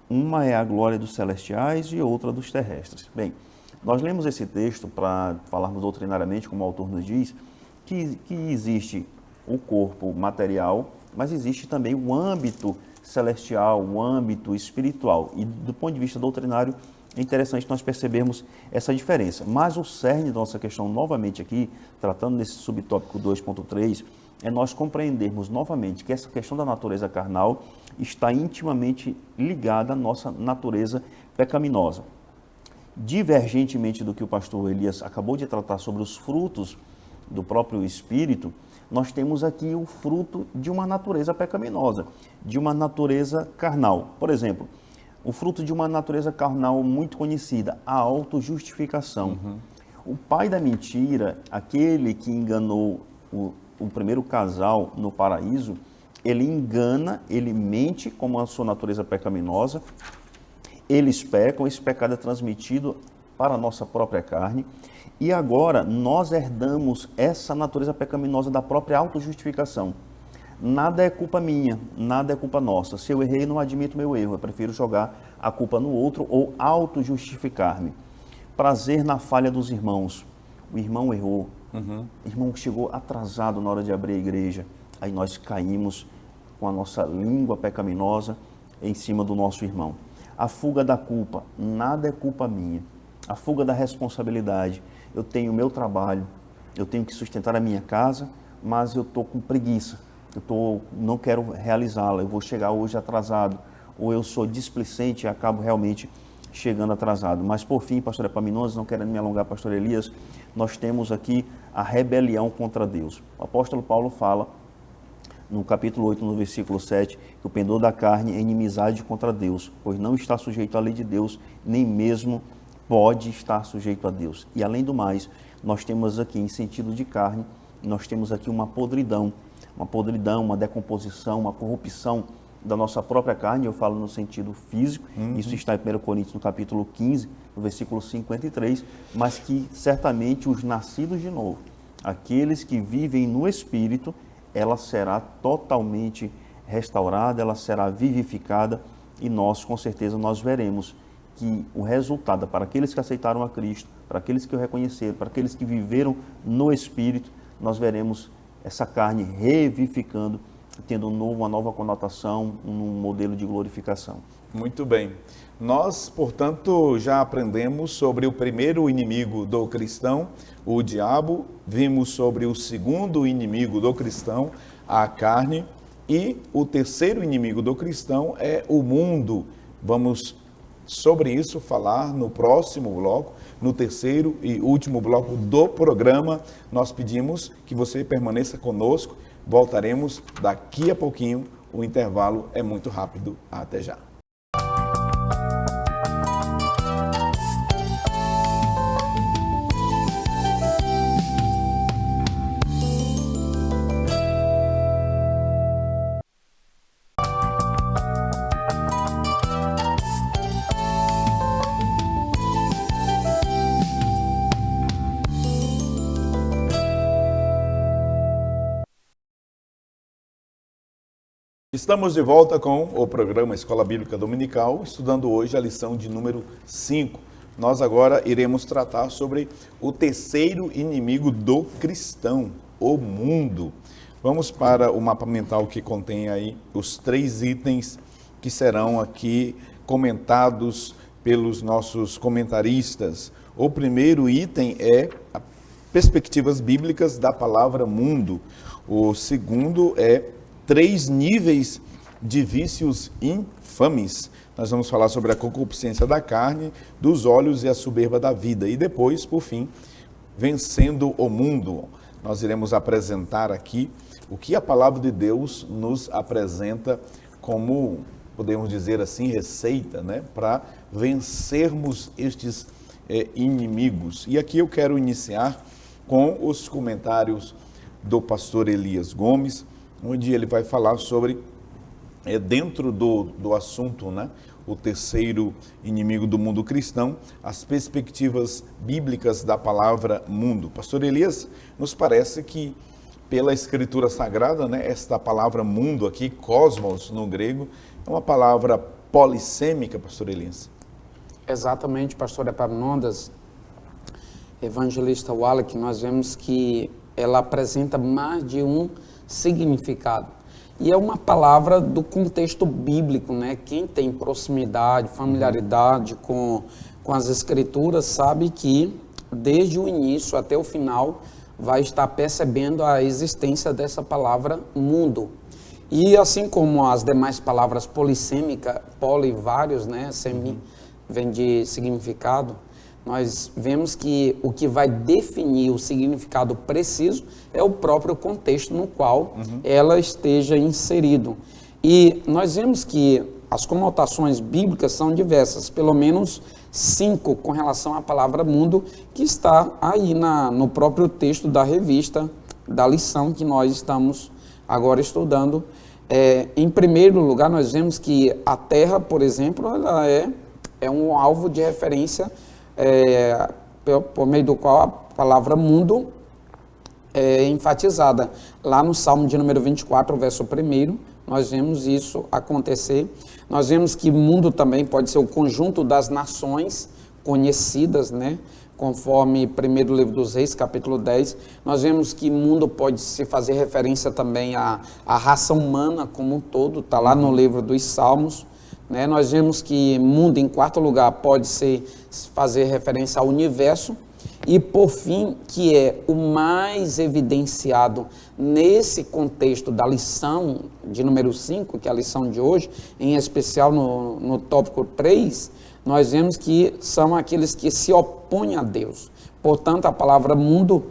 uma é a glória dos celestiais e outra dos terrestres. Bem, nós lemos esse texto para falarmos doutrinariamente, como o autor nos diz, que existe o corpo material, mas existe também o âmbito celestial, o âmbito espiritual. E do ponto de vista doutrinário, é interessante nós percebermos essa diferença. Mas o cerne da nossa questão, novamente aqui, tratando desse subtópico 2.3, é nós compreendermos novamente que essa questão da natureza carnal está intimamente ligada à nossa natureza pecaminosa. Divergentemente do que o pastor Elias acabou de tratar sobre os frutos do próprio Espírito, nós temos aqui o fruto de uma natureza pecaminosa, de uma natureza carnal. Por exemplo, o fruto de uma natureza carnal muito conhecida, a autojustificação. O pai da mentira, aquele que enganou o primeiro casal no paraíso, ele engana, ele mente como a sua natureza pecaminosa, eles pecam, esse pecado é transmitido para a nossa própria carne, e agora nós herdamos essa natureza pecaminosa da própria autojustificação. Nada é culpa minha, nada é culpa nossa. Se eu errei, não admito meu erro, eu prefiro jogar a culpa no outro ou autojustificar-me. Prazer na falha dos irmãos. O irmão errou, o irmão chegou atrasado na hora de abrir a igreja, aí nós caímos com a nossa língua pecaminosa em cima do nosso irmão. A fuga da culpa, nada é culpa minha. A fuga da responsabilidade, eu tenho o meu trabalho, eu tenho que sustentar a minha casa, mas eu estou com preguiça, não quero realizá-la, eu vou chegar hoje atrasado, ou eu sou displicente e acabo realmente chegando atrasado. Mas por fim, pastor Epaminondas, não querendo me alongar, pastor Elias, nós temos aqui a rebelião contra Deus. O apóstolo Paulo fala, no capítulo 8, no versículo 7, que o pendor da carne é inimizade contra Deus, pois não está sujeito à lei de Deus, nem mesmo pode estar sujeito a Deus. E além do mais, nós temos aqui, em sentido de carne, nós temos aqui uma podridão, uma decomposição, uma corrupção da nossa própria carne, eu falo no sentido físico, isso está em 1 Coríntios, no capítulo 15, no versículo 53, mas que certamente os nascidos de novo, aqueles que vivem no Espírito, ela será totalmente restaurada, ela será vivificada, e nós, com certeza, nós veremos que o resultado, para aqueles que aceitaram a Cristo, para aqueles que o reconheceram, para aqueles que viveram no Espírito, nós veremos essa carne revivificando, tendo uma nova conotação, um modelo de glorificação. Muito bem. Nós, portanto, já aprendemos sobre o primeiro inimigo do cristão, o diabo, vimos sobre o segundo inimigo do cristão, a carne, e o terceiro inimigo do cristão é o mundo. Vamos sobre isso falar no próximo bloco, no terceiro e último bloco do programa. Nós pedimos que você permaneça conosco, voltaremos daqui a pouquinho, o intervalo é muito rápido, até já. Estamos de volta com o programa Escola Bíblica Dominical, estudando hoje a lição de número 5. Nós agora iremos tratar sobre o terceiro inimigo do cristão, o mundo. Vamos para o mapa mental que contém aí os 3 itens que serão aqui comentados pelos nossos comentaristas. O primeiro item é perspectivas bíblicas da palavra mundo. O segundo é 3 níveis de vícios infames. Nós vamos falar sobre a concupiscência da carne, dos olhos e a soberba da vida. E depois, por fim, vencendo o mundo. Nós iremos apresentar aqui o que a palavra de Deus nos apresenta como, podemos dizer assim, receita, né, para vencermos estes inimigos. E aqui eu quero iniciar com os comentários do pastor Elias Gomes, onde ele vai falar sobre, dentro do assunto, né, o terceiro inimigo do mundo cristão, as perspectivas bíblicas da palavra mundo. Pastor Elias, nos parece que pela Escritura Sagrada, né, esta palavra mundo aqui, cosmos no grego, é uma palavra polissêmica, pastor Elias. Exatamente, pastor Epaminondas, evangelista Wallach, nós vemos que ela apresenta mais de um significado. E é uma palavra do contexto bíblico, né? Quem tem proximidade, familiaridade com as Escrituras, sabe que desde o início até o final vai estar percebendo a existência dessa palavra mundo. E assim como as demais palavras polissêmica, poli, vários, né? Semi, vem de significado. Nós vemos que o que vai definir o significado preciso é o próprio contexto no qual ela esteja inserido. E nós vemos que as conotações bíblicas são diversas, pelo menos 5 com relação à palavra mundo, que está aí no próprio texto da revista, da lição que nós estamos agora estudando. Em primeiro lugar, nós vemos que a Terra, por exemplo, ela é um alvo de referência por meio do qual a palavra mundo é enfatizada. Lá no Salmo de número 24, verso 1, nós vemos isso acontecer. Nós vemos que mundo também pode ser o conjunto das nações conhecidas, né? Conforme 1º livro dos Reis, capítulo 10, nós vemos que mundo pode se fazer referência também à raça humana como um todo, está lá no livro dos Salmos. Né? Nós vemos que mundo, em quarto lugar, pode fazer referência ao universo. E, por fim, que é o mais evidenciado nesse contexto da lição de número 5, que é a lição de hoje, em especial no tópico 3, nós vemos que são aqueles que se opõem a Deus. Portanto, a palavra mundo,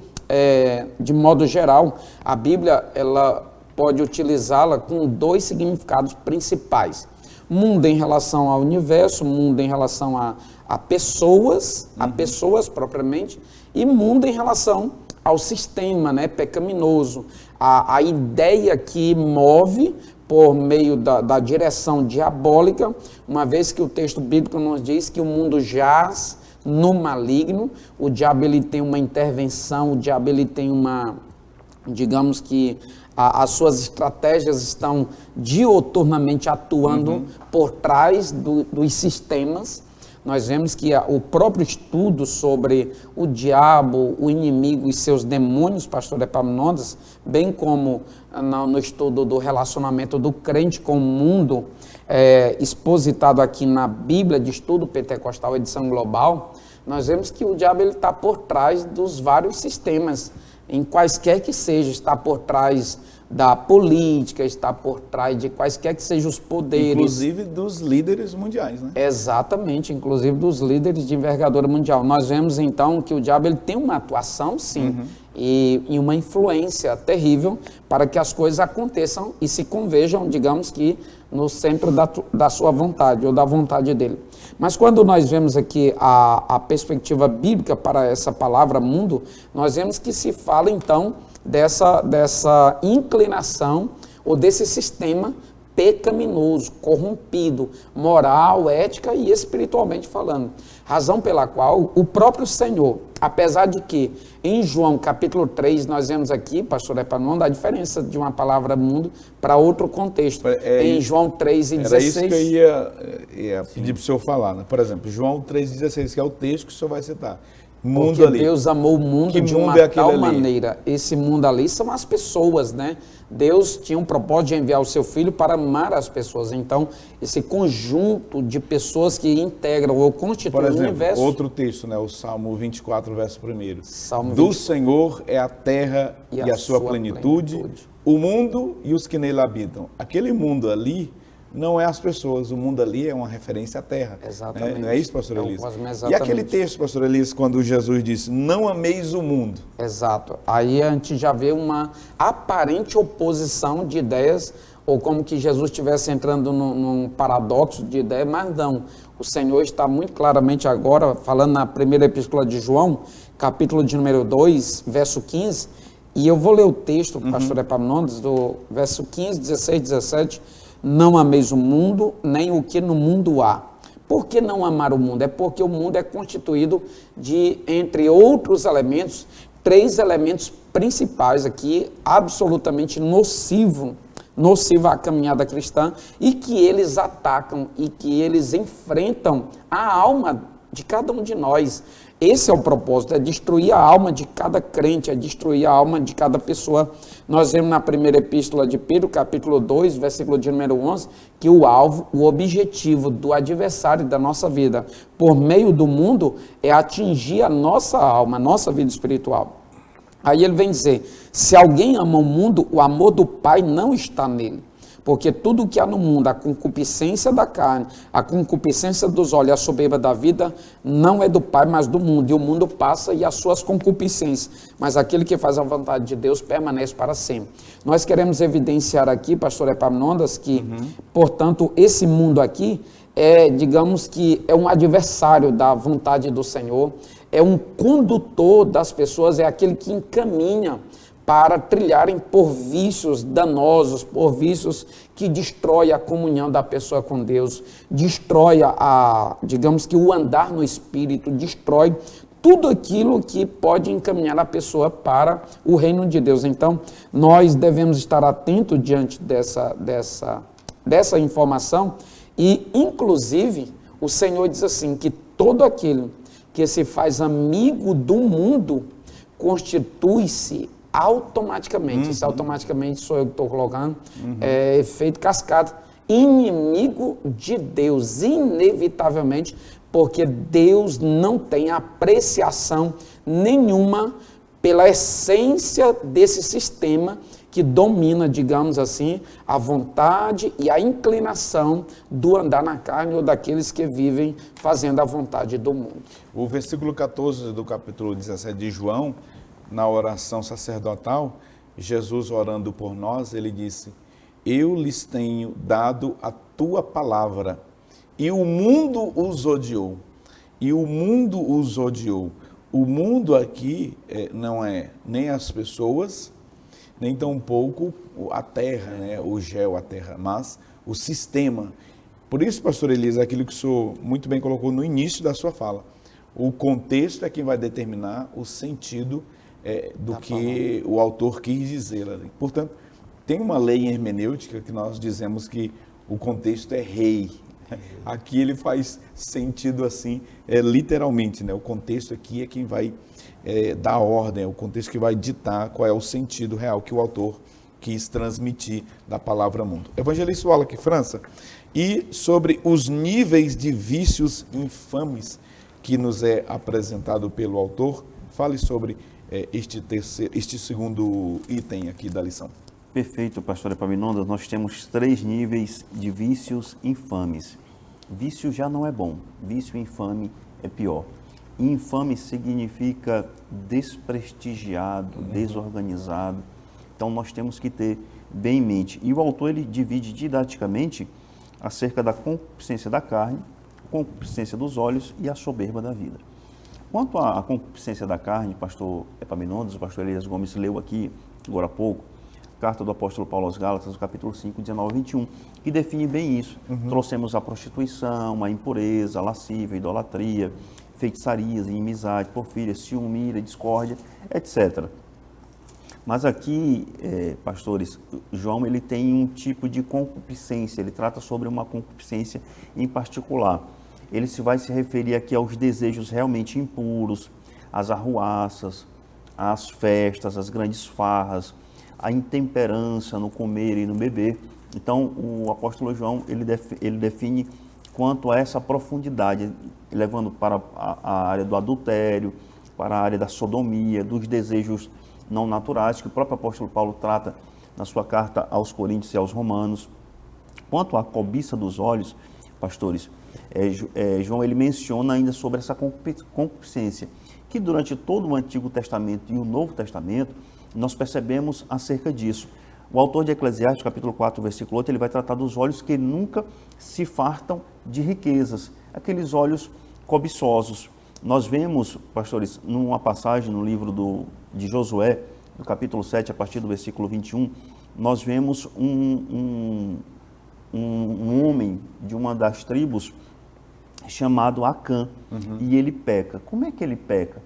de modo geral, a Bíblia ela pode utilizá-la com 2 significados principais. Mundo em relação ao universo, mundo em relação a pessoas, a pessoas propriamente, e mundo em relação ao sistema, né, pecaminoso, a ideia que move por meio da direção diabólica, uma vez que o texto bíblico nos diz que o mundo jaz no maligno, o diabo ele tem uma intervenção, o diabo ele tem digamos que as suas estratégias estão dioturnamente atuando por trás dos sistemas. nós vemos que o próprio estudo sobre o diabo, o inimigo e seus demônios, pastor Epaminondas, bem como no estudo do relacionamento do crente com o mundo, expositado aqui na Bíblia de Estudo Pentecostal, edição global, nós vemos que o diabo está por trás dos vários sistemas, em quaisquer que seja, está por trás da política, está por trás de quaisquer que sejam os poderes. Inclusive dos líderes mundiais, né? Exatamente, inclusive dos líderes de envergadura mundial. Nós vemos então que o diabo ele tem uma atuação, sim, e uma influência terrível para que as coisas aconteçam e se converjam, digamos que, no centro da sua vontade ou da vontade dele. Mas quando nós vemos aqui a perspectiva bíblica para essa palavra mundo, nós vemos que se fala então dessa inclinação ou desse sistema pecaminoso, corrompido, moral, ética e espiritualmente falando. Razão pela qual o próprio Senhor, apesar de que em João capítulo 3 nós vemos aqui, pastor Epaminondas, a diferença de uma palavra mundo para outro contexto. Em João 3:16... Era isso que eu ia pedir para o senhor falar, né? Por exemplo, João 3:16, que é o texto que o senhor vai citar. Mundo porque ali. Deus amou o mundo de uma tal maneira. Esse mundo ali são as pessoas, né? Deus tinha um propósito de enviar o seu filho para amar as pessoas. Então, esse conjunto de pessoas que integram ou constituem o universo. Outro texto, né? O Salmo 24, verso 1. Salmo Do Senhor é a terra e a sua plenitude, o mundo e os que nele habitam. Aquele mundo ali não é as pessoas, o mundo ali é uma referência à terra. Exatamente. Não é isso, pastor Elias? Exatamente. E aquele texto, pastor Elias, quando Jesus disse, não ameis o mundo. Exato. Aí a gente já vê uma aparente oposição de ideias, ou como que Jesus estivesse entrando num paradoxo de ideias, mas não. O Senhor está muito claramente agora, falando na primeira epístola de João, capítulo de número 2, verso 15, e eu vou ler o texto, pastor Epaminondas, do verso 15, 16, 17, não ameis o mundo, nem o que no mundo há. Por que não amar o mundo? É porque o mundo é constituído de, entre outros elementos, 3 elementos principais aqui, absolutamente nocivo à caminhada cristã, e que eles atacam e que eles enfrentam a alma de cada um de nós. Esse é o propósito, é destruir a alma de cada crente, é destruir a alma de cada pessoa. Nós vemos na primeira epístola de Pedro, capítulo 2, versículo de número 11, que o alvo, o objetivo do adversário da nossa vida, por meio do mundo, é atingir a nossa alma, a nossa vida espiritual. Aí ele vem dizer, se alguém ama o mundo, o amor do Pai não está nele. Porque tudo o que há no mundo, a concupiscência da carne, a concupiscência dos olhos, a soberba da vida, não é do Pai, mas do mundo. E o mundo passa e as suas concupiscências. Mas aquele que faz a vontade de Deus permanece para sempre. Nós queremos evidenciar aqui, pastor Epaminondas, que, portanto, esse mundo aqui digamos que é um adversário da vontade do Senhor, é um condutor das pessoas, é aquele que encaminha para trilharem por vícios danosos, por vícios que destrói a comunhão da pessoa com Deus, destrói digamos que o andar no Espírito, destrói tudo aquilo que pode encaminhar a pessoa para o reino de Deus. Então, nós devemos estar atentos diante dessa informação e, inclusive, o Senhor diz assim, que todo aquele que se faz amigo do mundo constitui-se automaticamente, isso automaticamente sou eu que estou colocando, é efeito cascata, inimigo de Deus, inevitavelmente, porque Deus não tem apreciação nenhuma pela essência desse sistema que domina, digamos assim, a vontade e a inclinação do andar na carne ou daqueles que vivem fazendo a vontade do mundo. O versículo 14 do capítulo 17 de João, na oração sacerdotal, Jesus orando por nós, ele disse, eu lhes tenho dado a tua palavra, e o mundo os odiou. E o mundo os odiou. O mundo aqui não é nem as pessoas, nem tampouco a terra, né? O gel, a terra, mas o sistema. Por isso, pastor Elias, aquilo que o senhor muito bem colocou no início da sua fala, o contexto é quem vai determinar o sentido do que o autor quis dizer ali. Portanto, tem uma lei em hermenêutica que nós dizemos que o contexto é rei. Aqui ele faz sentido assim, literalmente, né? O contexto aqui é quem vai dar ordem, é o contexto que vai ditar qual é o sentido real que o autor quis transmitir da palavra mundo. Evangelista Wallace França, e sobre os níveis de vícios infames que nos é apresentado pelo autor, fale sobre este segundo item aqui da lição. Perfeito, pastor Epaminondas. Nós temos 3 níveis de vícios infames. Vício já não é bom, vício infame é pior. Infame significa desprestigiado, desorganizado. Então nós temos que ter bem em mente. E o autor ele divide didaticamente acerca da concupiscência da carne, concupiscência dos olhos e a soberba da vida. Quanto à concupiscência da carne, pastor Epaminondas, o pastor Elias Gomes leu aqui agora há pouco, carta do apóstolo Paulo aos Gálatas, no capítulo 5, 19 e 21, que define bem isso. Trouxemos a prostituição, a impureza, a lascívia, a idolatria, feitiçarias, inimizade, porfíria, ciúme, ira, discórdia, etc. Mas aqui, pastores, João ele tem um tipo de concupiscência, ele trata sobre uma concupiscência em particular. Ele vai se referir aqui aos desejos realmente impuros, às arruaças, às festas, às grandes farras, à intemperança no comer e no beber. Então, o apóstolo João, ele define quanto a essa profundidade, levando para a área do adultério, para a área da sodomia, dos desejos não naturais, que o próprio apóstolo Paulo trata na sua carta aos Coríntios e aos Romanos. Quanto à cobiça dos olhos, pastores, João ele menciona ainda sobre essa concupiscência, que durante todo o Antigo Testamento e o Novo Testamento, nós percebemos acerca disso. O autor de Eclesiastes, capítulo 4, versículo 8, ele vai tratar dos olhos que nunca se fartam de riquezas, aqueles olhos cobiçosos. Nós vemos, pastores, numa passagem no livro de Josué, no capítulo 7, a partir do versículo 21, nós vemos um homem de uma das tribos chamado Acã, e ele peca. Como é que ele peca?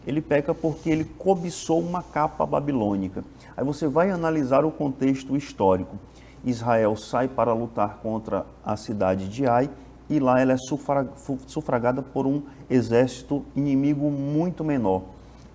Ele peca porque ele cobiçou uma capa babilônica. Aí você vai analisar o contexto histórico. Israel sai para lutar contra a cidade de Ai, e lá ela é sufragada por um exército inimigo muito menor.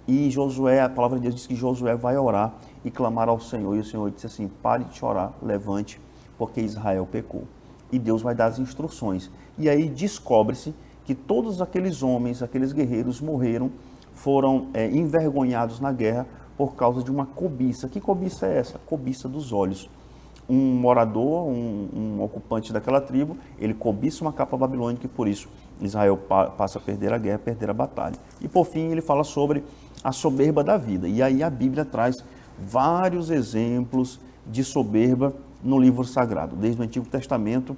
E Josué, a palavra de Deus diz que Josué vai orar e clamar ao Senhor. E o Senhor disse assim: pare de chorar, levante, porque Israel pecou. E Deus vai dar as instruções. E aí descobre-se que todos aqueles homens, aqueles guerreiros morreram, foram envergonhados na guerra por causa de uma cobiça. Que cobiça é essa? Cobiça dos olhos. Um morador, um ocupante daquela tribo, ele cobiça uma capa babilônica e por isso Israel passa a perder a guerra, perder a batalha. E por fim ele fala sobre a soberba da vida. E aí a Bíblia traz vários exemplos de soberba no livro sagrado, desde o Antigo Testamento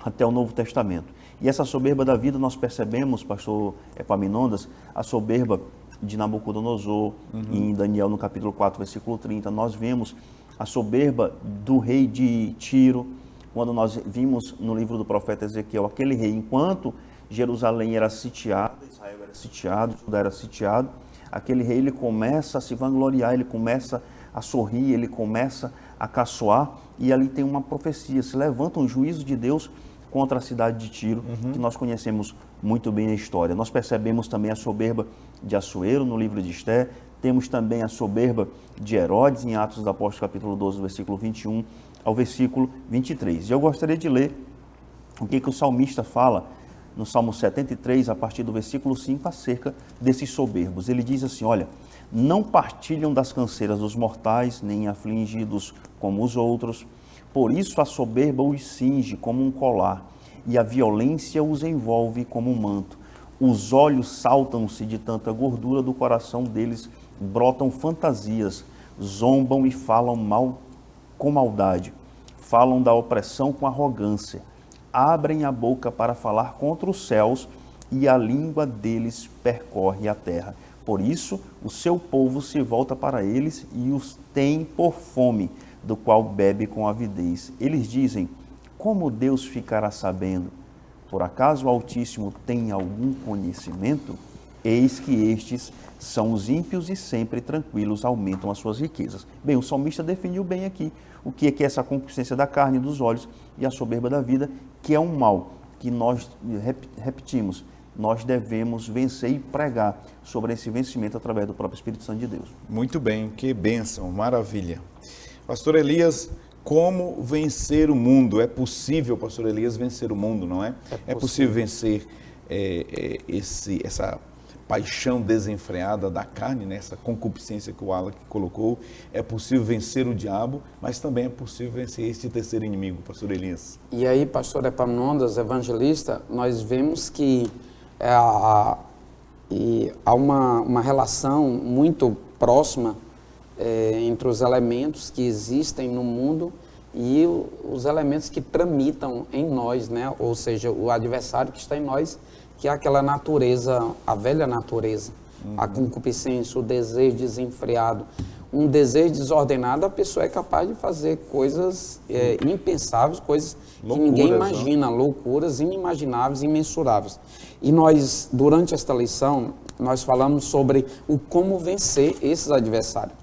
até o Novo Testamento. E essa soberba da vida nós percebemos, pastor Epaminondas, a soberba de Nabucodonosor, em Daniel no capítulo 4, versículo 30, nós vemos a soberba do rei de Tiro, quando nós vimos no livro do profeta Ezequiel, aquele rei, enquanto Jerusalém era sitiada, Israel era sitiado, Judá era sitiado, aquele rei ele começa a se vangloriar, ele começa a sorrir, ele começa a caçoar, e ali tem uma profecia, se levanta um juízo de Deus contra a cidade de Tiro, que nós conhecemos muito bem a história. Nós percebemos também a soberba de Assuero no livro de Esté, temos também a soberba de Herodes em Atos dos Apóstolos, capítulo 12, versículo 21 ao versículo 23. E eu gostaria de ler o que o salmista fala no Salmo 73, a partir do versículo 5, acerca desses soberbos. Ele diz assim: olha, não partilham das canseiras dos mortais, nem afligidos como os outros. Por isso a soberba os cinge como um colar, e a violência os envolve como um manto. Os olhos saltam-se de tanta gordura, do coração deles brotam fantasias, zombam e falam mal com maldade, falam da opressão com arrogância, abrem a boca para falar contra os céus, e a língua deles percorre a terra. Por isso o seu povo se volta para eles e os tem por fome, do qual bebe com avidez. Eles dizem: como Deus ficará sabendo? Por acaso o Altíssimo tem algum conhecimento? Eis que estes são os ímpios e sempre tranquilos aumentam as suas riquezas. Bem, o salmista definiu bem aqui o que é essa concupiscência da carne e dos olhos e a soberba da vida, que é um mal. que nós repetimos, nós devemos vencer e pregar sobre esse vencimento através do próprio Espírito Santo de Deus. Muito bem, que bênção, maravilha. Pastor Elias, como vencer o mundo? É possível, pastor Elias, vencer o mundo, não é? É possível vencer essa paixão desenfreada da carne, né? Essa concupiscência que o Wallace colocou. É possível vencer o diabo, mas também é possível vencer este terceiro inimigo, pastor Elias. E aí, pastor Epaminondas, evangelista, nós vemos que há uma relação muito próxima entre os elementos que existem no mundo e os elementos que tramitam em nós, né? Ou seja, o adversário que está em nós, que é aquela natureza, a velha natureza, a concupiscência, o desejo desenfreado. Um desejo desordenado, a pessoa é capaz de fazer coisas impensáveis, coisas loucuras, que ninguém imagina, loucuras inimagináveis, imensuráveis. E nós, durante esta lição, nós falamos sobre o como vencer esses adversários.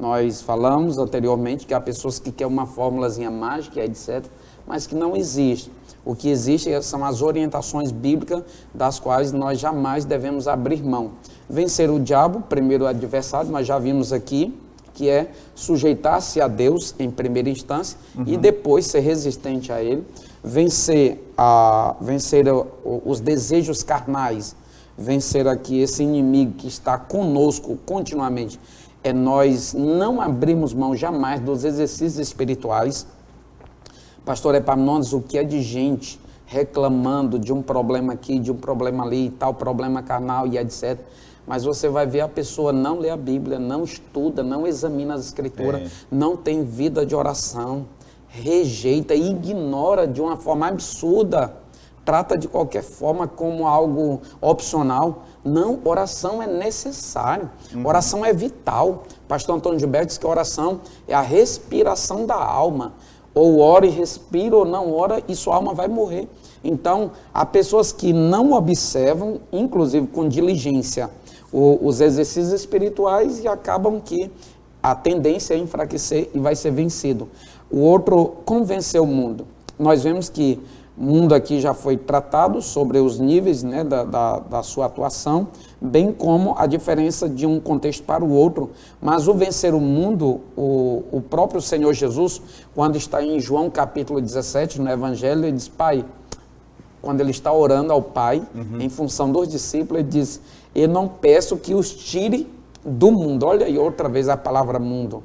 Nós falamos anteriormente que há pessoas que querem uma fórmulazinha mágica, etc., mas que não existe. O que existe são as orientações bíblicas das quais nós jamais devemos abrir mão. Vencer o diabo, primeiro adversário, nós já vimos aqui, que é sujeitar-se a Deus em primeira instância e depois ser resistente a Ele. Vencer os desejos carnais, vencer aqui esse inimigo que está conosco continuamente. É nós não abrirmos mão jamais dos exercícios espirituais. Pastor Epaminondas, o que é de gente reclamando de um problema aqui, de um problema ali, tal problema carnal e etc. Mas você vai ver a pessoa não lê a Bíblia, não estuda, não examina as Escrituras, não tem vida de oração, rejeita, ignora de uma forma absurda, trata de qualquer forma como algo opcional. Não, oração é necessário, oração é vital. Pastor Antônio Gilberto diz que a oração é a respiração da alma. Ou ora e respira, ou não ora, e sua alma vai morrer. Então, há pessoas que não observam, inclusive com diligência, os exercícios espirituais e acabam que a tendência é enfraquecer e vai ser vencido. O outro, convencer o mundo. Nós vemos que o mundo aqui já foi tratado sobre os níveis, né, da sua atuação, bem como a diferença de um contexto para o outro. Mas o vencer o mundo, o próprio Senhor Jesus, quando está em João capítulo 17, no Evangelho, ele diz, Pai, quando ele está orando ao Pai, em função dos discípulos, ele diz, eu não peço que os tire do mundo. Olha aí outra vez a palavra mundo.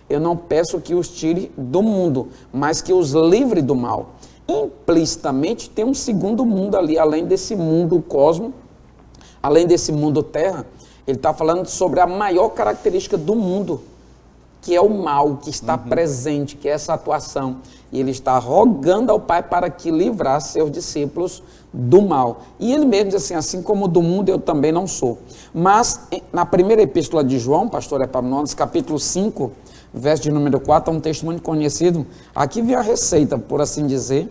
Eu não peço que os tire do mundo, mas que os livre do mal. Implicitamente tem um segundo mundo ali, além desse mundo cosmo, além desse mundo terra. Ele está falando sobre a maior característica do mundo, que é o mal, que está presente, que é essa atuação. E ele está rogando ao Pai para que livrasse seus discípulos do mal. E ele mesmo diz assim como do mundo eu também não sou. Mas na primeira epístola de João, pastor Epaminondas, capítulo 5, verso de número 4, é um texto muito conhecido. Aqui vem a receita, por assim dizer,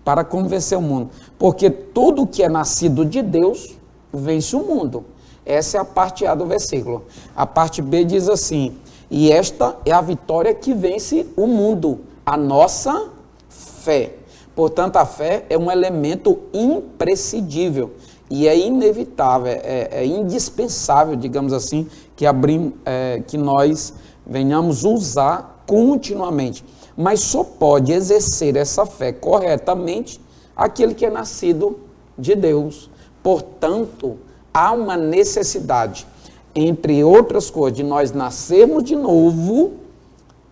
para convencer o mundo. Porque tudo que é nascido de Deus vence o mundo. Essa é a parte A do versículo. A parte B diz assim, e esta é a vitória que vence o mundo, a nossa fé. Portanto, a fé é um elemento imprescindível e é inevitável, é indispensável, digamos assim, que nós venhamos usar continuamente. Mas só pode exercer essa fé corretamente aquele que é nascido de Deus. Portanto, há uma necessidade, entre outras coisas, de nós nascermos de novo.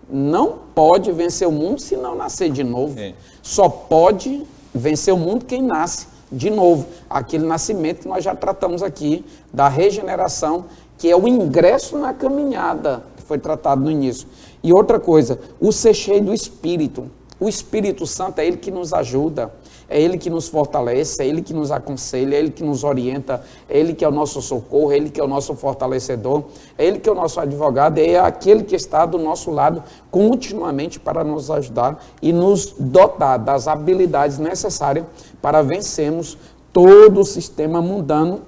Não pode vencer o mundo se não nascer de novo. Só pode vencer o mundo quem nasce de novo. Aquele nascimento que nós já tratamos aqui, da regeneração, que é o ingresso na caminhada, que foi tratado no início. E outra coisa, o ser cheio do Espírito. O Espírito Santo é Ele que nos ajuda, é Ele que nos fortalece, é Ele que nos aconselha, é Ele que nos orienta, é Ele que é o nosso socorro, é Ele que é o nosso fortalecedor, é Ele que é o nosso advogado, é aquele que está do nosso lado continuamente para nos ajudar e nos dotar das habilidades necessárias para vencermos todo o sistema mundano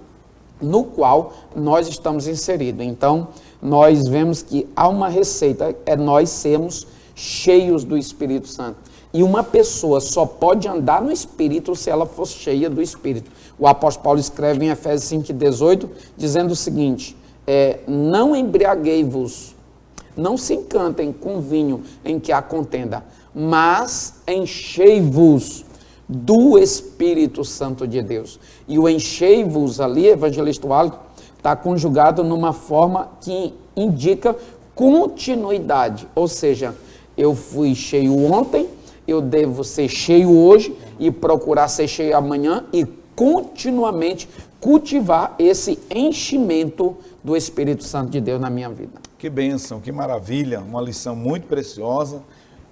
no qual nós estamos inseridos. Então, nós vemos que há uma receita, é nós sermos cheios do Espírito Santo. E uma pessoa só pode andar no Espírito se ela for cheia do Espírito. O apóstolo Paulo escreve em Efésios 5,18, dizendo o seguinte, não embriaguei-vos, não se encantem com vinho em que há contenda, mas enchei-vos do Espírito Santo de Deus. E o enchei-vos ali, evangelista Wallace, está conjugado numa forma que indica continuidade, ou seja, eu fui cheio ontem, eu devo ser cheio hoje e procurar ser cheio amanhã e continuamente cultivar esse enchimento do Espírito Santo de Deus na minha vida. Que bênção, que maravilha, uma lição muito preciosa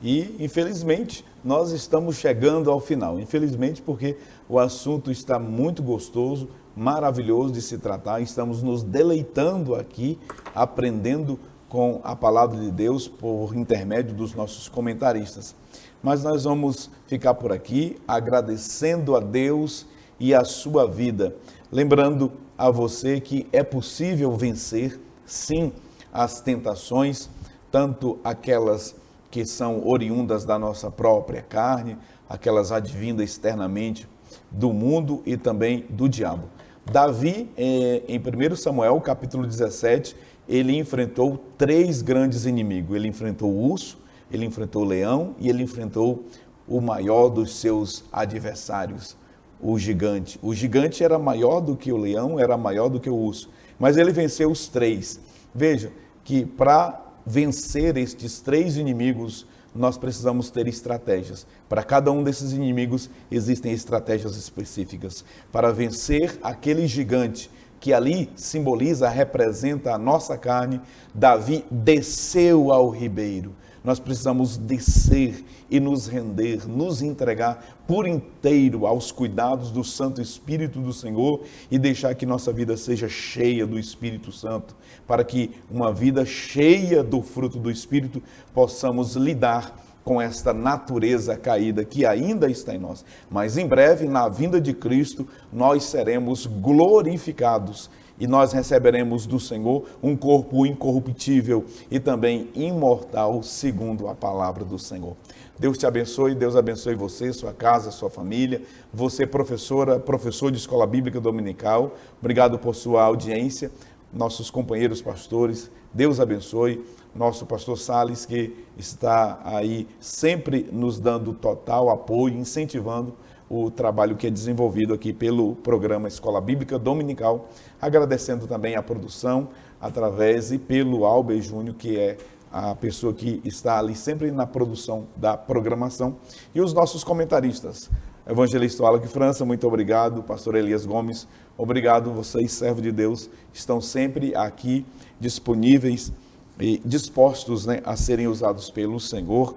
e, infelizmente, nós estamos chegando ao final. Infelizmente, porque o assunto está muito gostoso, maravilhoso de se tratar, estamos nos deleitando aqui, aprendendo com a palavra de Deus por intermédio dos nossos comentaristas. Mas nós vamos ficar por aqui agradecendo a Deus e a sua vida. Lembrando a você que é possível vencer, sim, as tentações, tanto aquelas que são oriundas da nossa própria carne, aquelas advindas externamente do mundo e também do diabo. Davi, em 1 Samuel, capítulo 17, ele enfrentou 3 grandes inimigos. Ele enfrentou o urso, ele enfrentou o leão e ele enfrentou o maior dos seus adversários, o gigante. O gigante era maior do que o leão, era maior do que o urso, mas ele venceu os 3. Veja que para vencer estes 3 inimigos, nós precisamos ter estratégias. Para cada um desses inimigos existem estratégias específicas. Para vencer aquele gigante que ali simboliza, representa a nossa carne, Davi desceu ao ribeiro. Nós precisamos descer e nos render, nos entregar por inteiro aos cuidados do Santo Espírito do Senhor e deixar que nossa vida seja cheia do Espírito Santo, para que uma vida cheia do fruto do Espírito possamos lidar com esta natureza caída que ainda está em nós. Mas em breve, na vinda de Cristo, nós seremos glorificados e nós receberemos do Senhor um corpo incorruptível e também imortal, segundo a palavra do Senhor. Deus te abençoe, Deus abençoe você, sua casa, sua família, você professora, professor de escola bíblica dominical, obrigado por sua audiência, nossos companheiros pastores, Deus abençoe, nosso pastor Salles, que está aí sempre nos dando total apoio, incentivando o trabalho que é desenvolvido aqui pelo programa Escola Bíblica Dominical, agradecendo também a produção através e pelo Albert Júnior, que é a pessoa que está ali sempre na produção da programação, e os nossos comentaristas, evangelista Wallace França, muito obrigado, pastor Elias Gomes, obrigado, vocês, servos de Deus, estão sempre aqui disponíveis e dispostos, a serem usados pelo Senhor,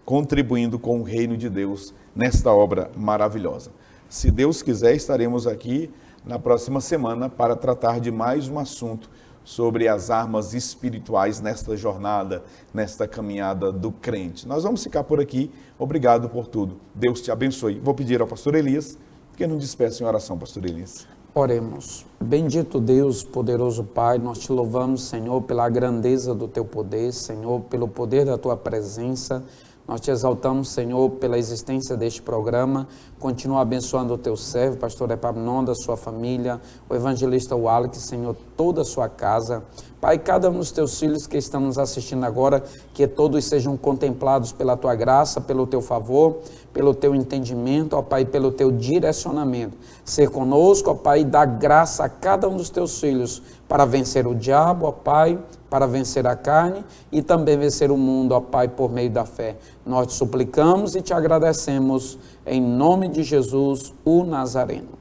contribuindo com o reino de Deus nesta obra maravilhosa. Se Deus quiser, estaremos aqui na próxima semana para tratar de mais um assunto sobre as armas espirituais nesta jornada, nesta caminhada do crente. Nós vamos ficar por aqui. Obrigado por tudo. Deus te abençoe. Vou pedir ao pastor Elias que nos despeça em oração, pastor Elias. Oremos. Bendito Deus, poderoso Pai, nós te louvamos, Senhor, pela grandeza do teu poder, Senhor, pelo poder da tua presença. Nós te exaltamos, Senhor, pela existência deste programa. Continua abençoando o teu servo, pastor Epaminondas, sua família, o evangelista Wallace, Senhor, toda a sua casa. Pai, cada um dos teus filhos que estão nos assistindo agora, que todos sejam contemplados pela tua graça, pelo teu favor, pelo teu entendimento, ó Pai, pelo teu direcionamento. Ser conosco, ó Pai, dá graça a cada um dos teus filhos para vencer o diabo, ó Pai, para vencer a carne e também vencer o mundo, ó Pai, por meio da fé. Nós te suplicamos e te agradecemos em nome de Jesus, o Nazareno.